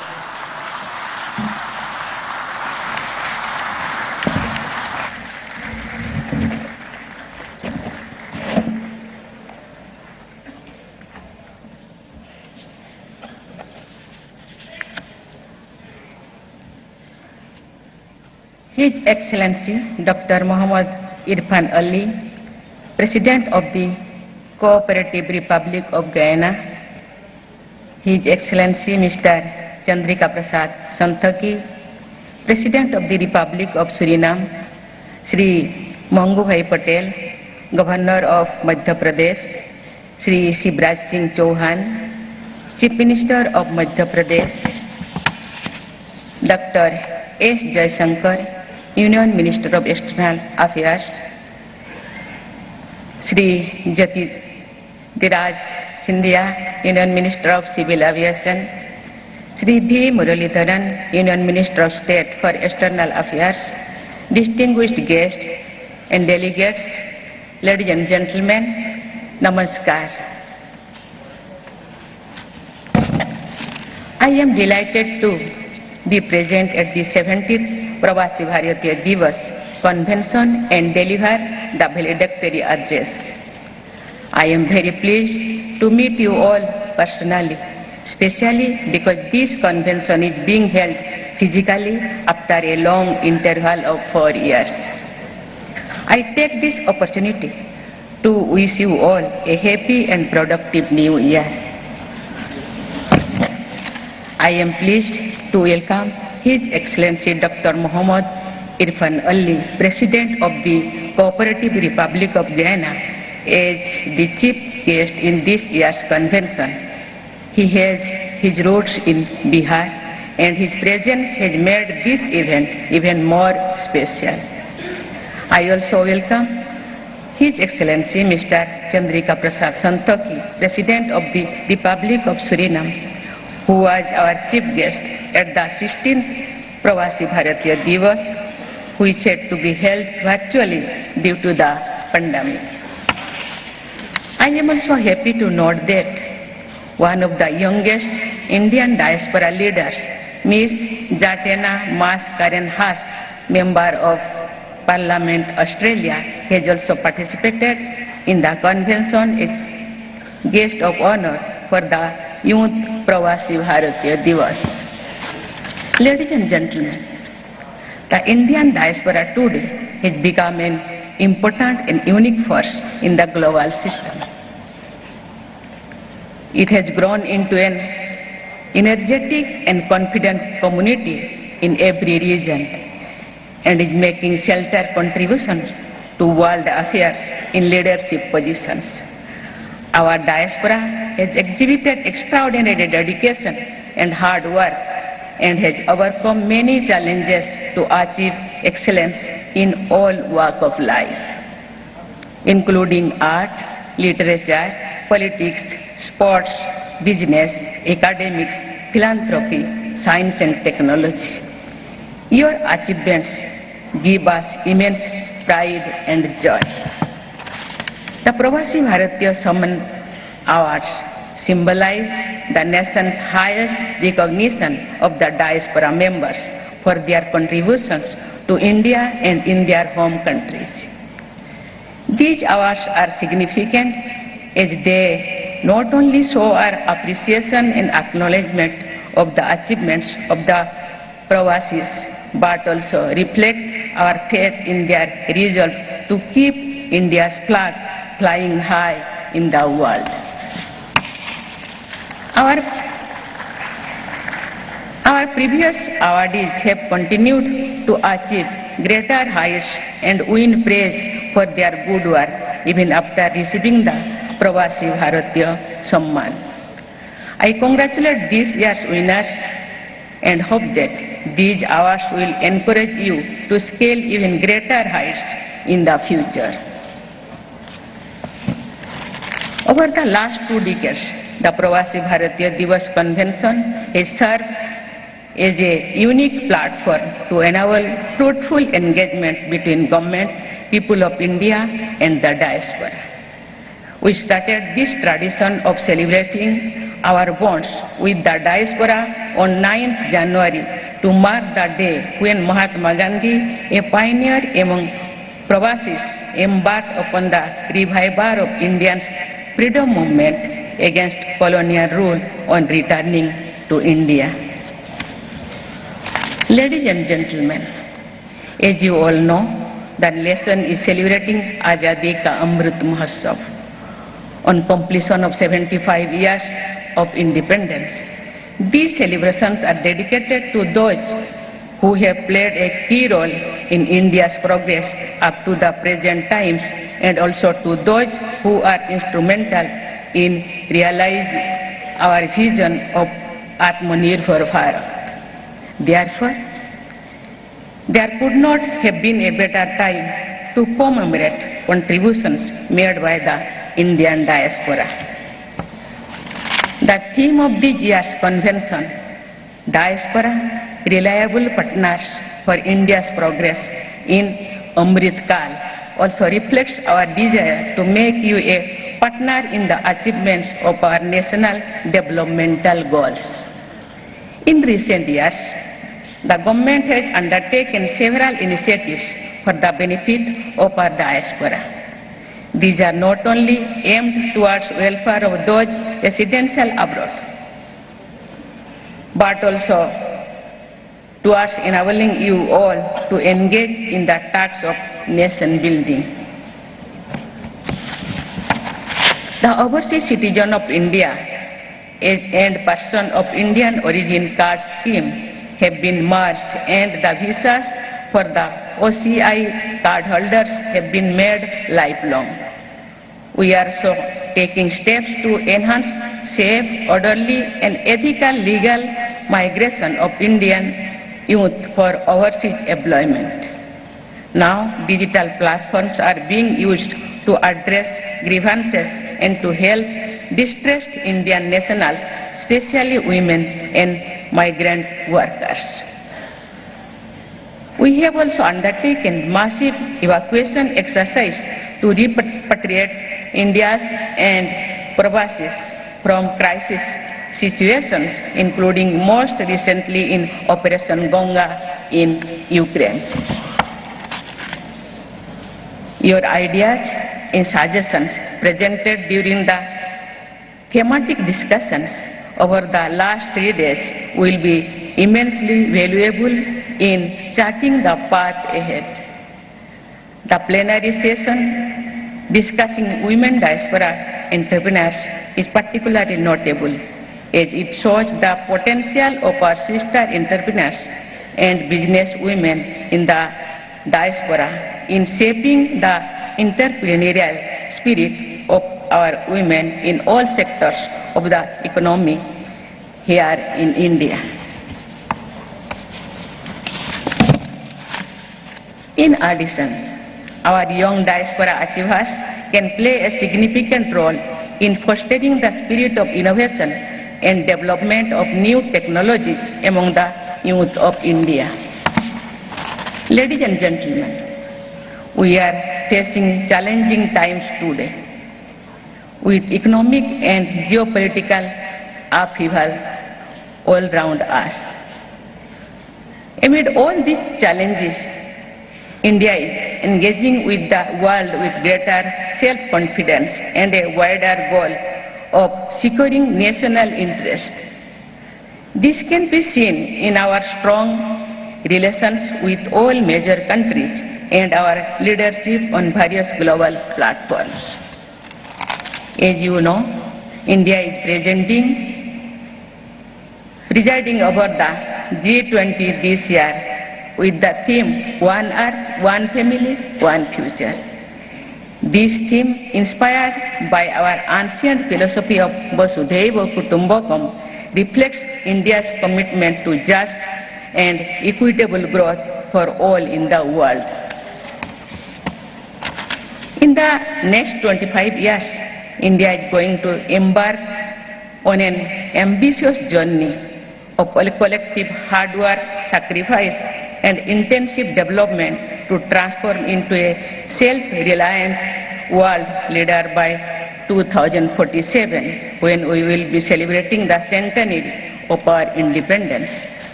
His Excellency Dr. Muhammad Irfan Ali, President of the Cooperative Republic of Guyana, His Excellency Mr. Chandrika Prasad Santokhi, President of the Republic of Suriname, Shri Mangu Bhai Patel, Governor of Madhya Pradesh, Shri Shivraj Singh Chauhan, Chief Minister of Madhya Pradesh, Dr. S. Jaishankar, Union Minister of External Affairs, Shri Jyotiraj Scindia, Union Minister of Civil Aviation, Shri V. Muralidharan, Union Minister of State for External Affairs, distinguished guests and delegates, ladies and gentlemen, Namaskar. I am delighted to be present at the 70th Pravasi Bharatiya Divas convention and deliver the valedictory address. I am very pleased to meet you all personally, especially because this convention is being held physically after a long interval of 4 years. I take this opportunity to wish you all a happy and productive new year. I am pleased to welcome His Excellency Dr. Muhammad Irfan Ali, President of the Cooperative Republic of Guyana, as the chief guest in this year's convention. He has his roots in Bihar and his presence has made this event even more special. I also welcome His Excellency Mr. Chandrika Prasad Santokhi, President of the Republic of Suriname, who was our chief guest at the 16th Pravasi Bharatiya Divas, which is said to be held virtually due to the pandemic. I am also happy to note that one of the youngest Indian diaspora leaders, Ms. Jatena Mas Karen Haas, Member of Parliament Australia, has also participated in the convention as guest of honor for the Youth Pravasi Bharatiya Divas. Ladies and gentlemen, the Indian diaspora today has become an important and unique force in the global system. It has grown into an energetic and confident community in every region and is making shelter contributions to world affairs in leadership positions. Our diaspora has exhibited extraordinary dedication and hard work and has overcome many challenges to achieve excellence in all walks of life, including art, literature, politics, sports, business, academics, philanthropy, science and technology. Your achievements give us immense pride and joy. The Pravasi Bharatiya Samman Awards symbolize the nation's highest recognition of the diaspora members for their contributions to India and in their home countries. These awards are significant as they not only show our appreciation and acknowledgement of the achievements of the Pravasis, but also reflect our faith in their resolve to keep India's flag flying high in the world. Our previous awardees have continued to achieve greater heights and win praise for their good work even after receiving the Pravasi Bharatiya Samman. I congratulate this year's winners and hope that these awards will encourage you to scale even greater heights in the future. Over the last 2 decades, the Pravasi Bharatiya Divas Convention has served as a unique platform to enable fruitful engagement between government, people of India and the diaspora. We started this tradition of celebrating our bonds with the diaspora on 9th January to mark the day when Mahatma Gandhi, a pioneer among Pravasis, embarked upon the revival of Indians' freedom movement against colonial rule on returning to India. Ladies and gentlemen, as you all know, the nation is celebrating Azadi Ka Amrit Mahotsav on completion of 75 years of independence. These celebrations are dedicated to those who have played a key role in India's progress up to the present times and also to those who are instrumental in realizing our vision of Atmanirbhar Bharat. Therefore, there could not have been a better time to commemorate contributions made by the Indian diaspora. The theme of this year's convention, Diaspora, Reliable Partners for India's Progress in Amrit Kal, also reflects our desire to make you a partner in the achievements of our national developmental goals. In recent years, the government has undertaken several initiatives for the benefit of our diaspora. These are not only aimed towards welfare of those residential abroad, but also towards enabling you all to engage in the tasks of nation building. The overseas citizen of India and person of Indian origin card scheme have been merged and the visas for the OCI cardholders have been made lifelong. We are so taking steps to enhance safe, orderly and ethical legal migration of Indian youth for overseas employment. Now, digital platforms are being used to address grievances and to help distressed Indian nationals, especially women and migrant workers. We have also undertaken massive evacuation exercise to repatriate India's and Pravasis from crisis situations, including most recently in Operation Ganga in Ukraine. Your ideas and suggestions presented during the thematic discussions over the last 3 days will be immensely valuable in charting the path ahead. The plenary session discussing women diaspora entrepreneurs is particularly notable, as it shows the potential of our sister entrepreneurs and business women in the diaspora in shaping the entrepreneurial spirit of our women in all sectors of the economy here in India. In addition, our young diaspora achievers can play a significant role in fostering the spirit of innovation and development of new technologies among the youth of India. Ladies and gentlemen, we are facing challenging times today, with economic and geopolitical upheaval all around us. Amid all these challenges, India is engaging with the world with greater self-confidence and a wider goal of securing national interest. This can be seen in our strong relations with all major countries and our leadership on various global platforms. As you know, India is presiding over the G20 this year with the theme One Earth, One Family, One Future. This theme, inspired by our ancient philosophy of Vasudhaiva Kutumbakam, reflects India's commitment to just and equitable growth for all in the world. In the next 25 years, India is going to embark on an ambitious journey of collective hard work, sacrifice, and intensive development to transform into a self-reliant world leader by 2047, when we will be celebrating the centenary of our independence.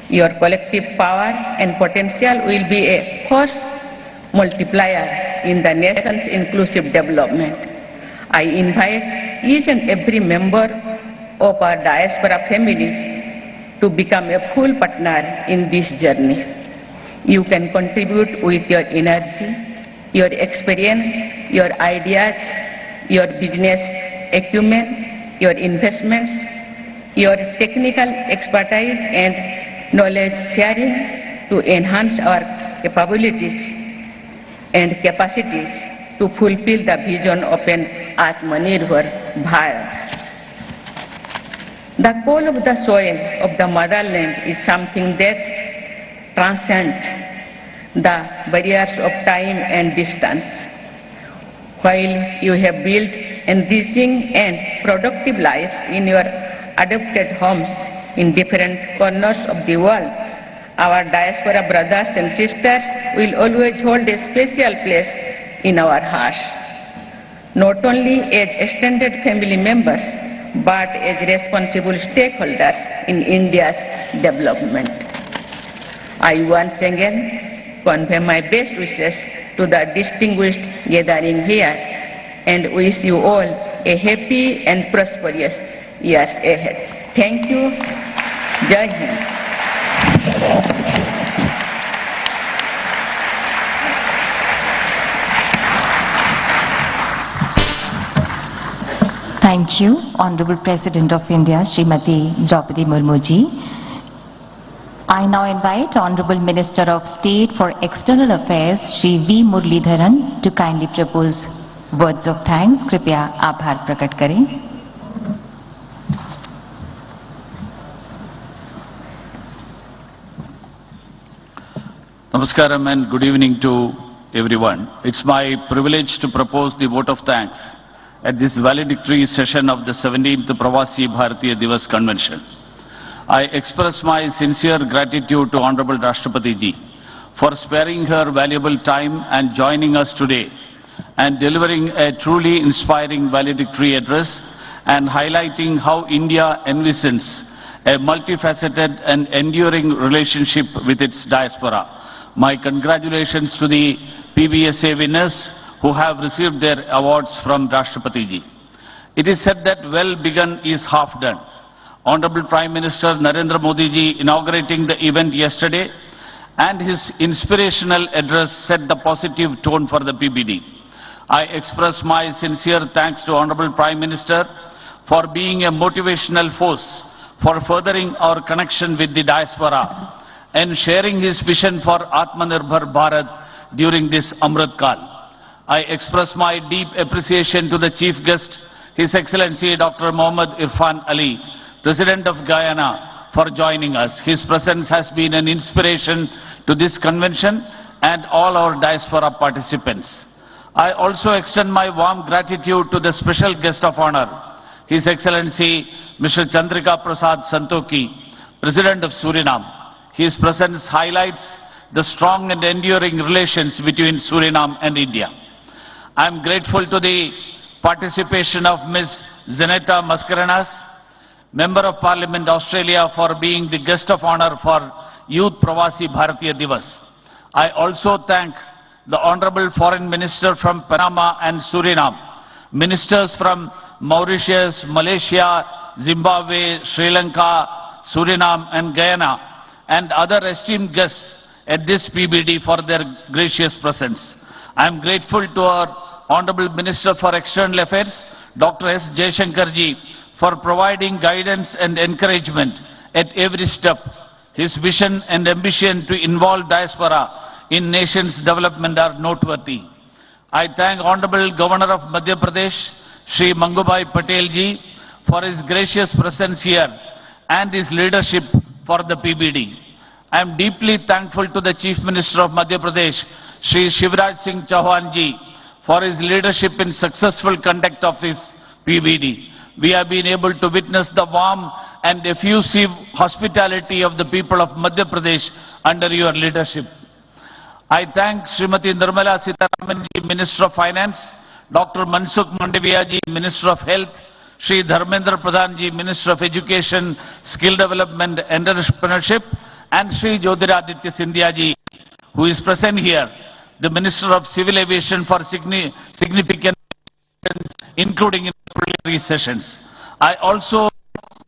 Your collective power and potential will be a force multiplier in the nation's inclusive development. I invite each and every member of our diaspora family to become a full partner in this journey. You can contribute with your energy, your experience, your ideas, your business acumen, your investments, your technical expertise and knowledge sharing to enhance our capabilities and capacities to fulfill the vision of an Atmanirbhar Bharat. The call of the soil of the motherland is something that transcends the barriers of time and distance. While you have built enriching and productive lives in your adopted homes in different corners of the world, our diaspora brothers and sisters will always hold a special place in our hearts, not only as extended family members, but as responsible stakeholders in India's development. I once again convey my best wishes to the distinguished gathering here and wish you all a happy and prosperous years ahead. Thank you. Jai Hind. Thank you, Honorable President of India, Srimati Draupadi Murmu ji. I now invite Honorable Minister of State for External Affairs, Shri V. Muralidharan, to kindly propose words of thanks. कृपया आभार प्रकट करें. Namaskaram and good evening to everyone. It's my privilege to propose the vote of thanks at this valedictory session of the 17th Pravasi Bharatiya Divas Convention. I express my sincere gratitude to Honorable Rashtrapati ji for sparing her valuable time and joining us today and delivering a truly inspiring valedictory address and highlighting how India envisions a multifaceted and enduring relationship with its diaspora. My congratulations to the PBSA winners who have received their awards from Rashtrapati ji. It is said that well begun is half done. Honorable Prime Minister Narendra Modi ji inaugurating the event yesterday and his inspirational address set the positive tone for the PBD. I express my sincere thanks to Honorable Prime Minister for being a motivational force for furthering our connection with the diaspora and sharing his vision for Atmanirbhar Bharat during this Amrit Kal. I express my deep appreciation to the Chief Guest, His Excellency Dr. Mohammad Irfan Ali, President of Guyana, for joining us. His presence has been an inspiration to this convention and all our diaspora participants. I also extend my warm gratitude to the special guest of honor, His Excellency Mr. Chandrika Prasad Santoki, President of Suriname. His presence highlights the strong and enduring relations between Suriname and India. I am grateful to the participation of Ms. Zeneta Mascarenas, Member of Parliament Australia, for being the guest of honor for Youth Pravasi Bharatiya Divas. I also thank the Honorable Foreign Minister from Panama and Suriname, ministers from Mauritius, Malaysia, Zimbabwe, Sri Lanka, Suriname and Guyana, and other esteemed guests at this PBD for their gracious presence. I am grateful to our Honorable Minister for External Affairs, Dr. S. Jaishankarji, for providing guidance and encouragement at every step. His vision and ambition to involve diaspora in nation's development are noteworthy. I thank Honorable Governor of Madhya Pradesh, Shri Mangubai Patel ji, for his gracious presence here and his leadership for the PBD. I am deeply thankful to the Chief Minister of Madhya Pradesh, Shri Shivraj Singh Chauhan ji, for his leadership in successful conduct of his PBD. We have been able to witness the warm and effusive hospitality of the people of Madhya Pradesh under your leadership. I thank Srimati Nirmala Sitharaman ji, Minister of Finance, Dr. Mansukh Mandaviya ji, Minister of Health, Shri Dharmendra Pradhan ji, Minister of Education, Skill Development and Entrepreneurship, and Shri Jyotiraditya Scindia ji, who is present here, the Minister of Civil Aviation, for significant including in preliminary sessions. I also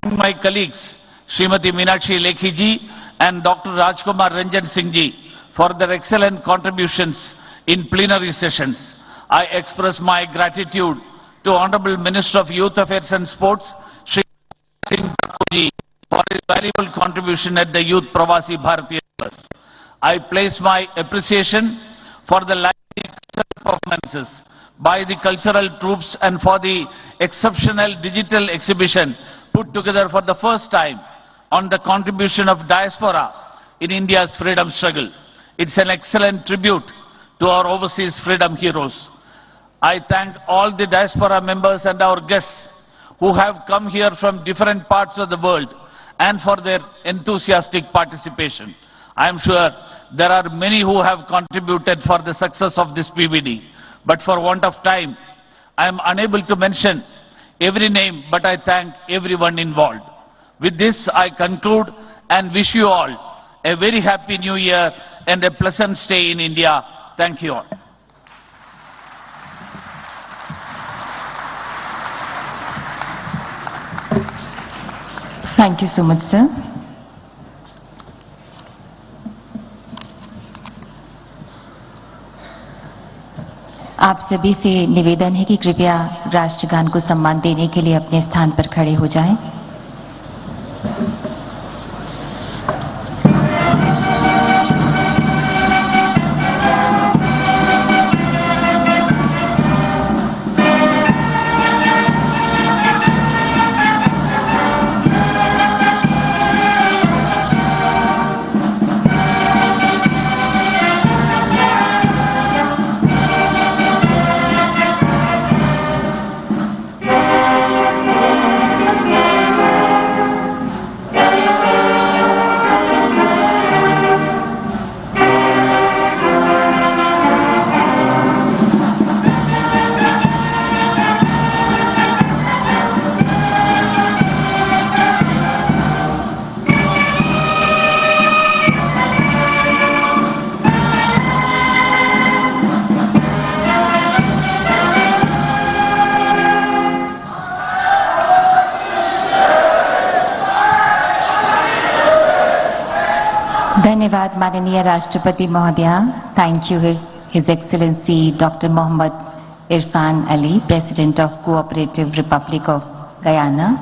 thank my colleagues, Srimati Meenakshi Lekhi ji and Dr. Rajkumar Ranjan Singh ji, for their excellent contributions in plenary sessions. I express my gratitude to Honorable Minister of Youth Affairs and Sports, Shri Singh ji, for his valuable contribution at the Youth Pravasi Bharatiya Divas. I place my appreciation for the lively cultural performances by the cultural troops and for the exceptional digital exhibition put together for the first time on the contribution of diaspora in India's freedom struggle. It's an excellent tribute to our overseas freedom heroes. I thank all the diaspora members and our guests who have come here from different parts of the world and for their enthusiastic participation. I am sure there are many who have contributed for the success of this PBD, but for want of time, I am unable to mention every name, but I thank everyone involved. With this, I conclude and wish you all a very happy New Year and a pleasant stay in India. Thank you all. Thank you so much, sir. आप सभी से निवेदन है कि कृपया राष्ट्रगान को सम्मान देने के लिए अपने स्थान पर खड़े हो जाएं। धन्यवाद माननीय राष्ट्रपति महोदया। Thank you His Excellency doctor Mohammed Irfan Ali, President of Cooperative Republic of Guyana,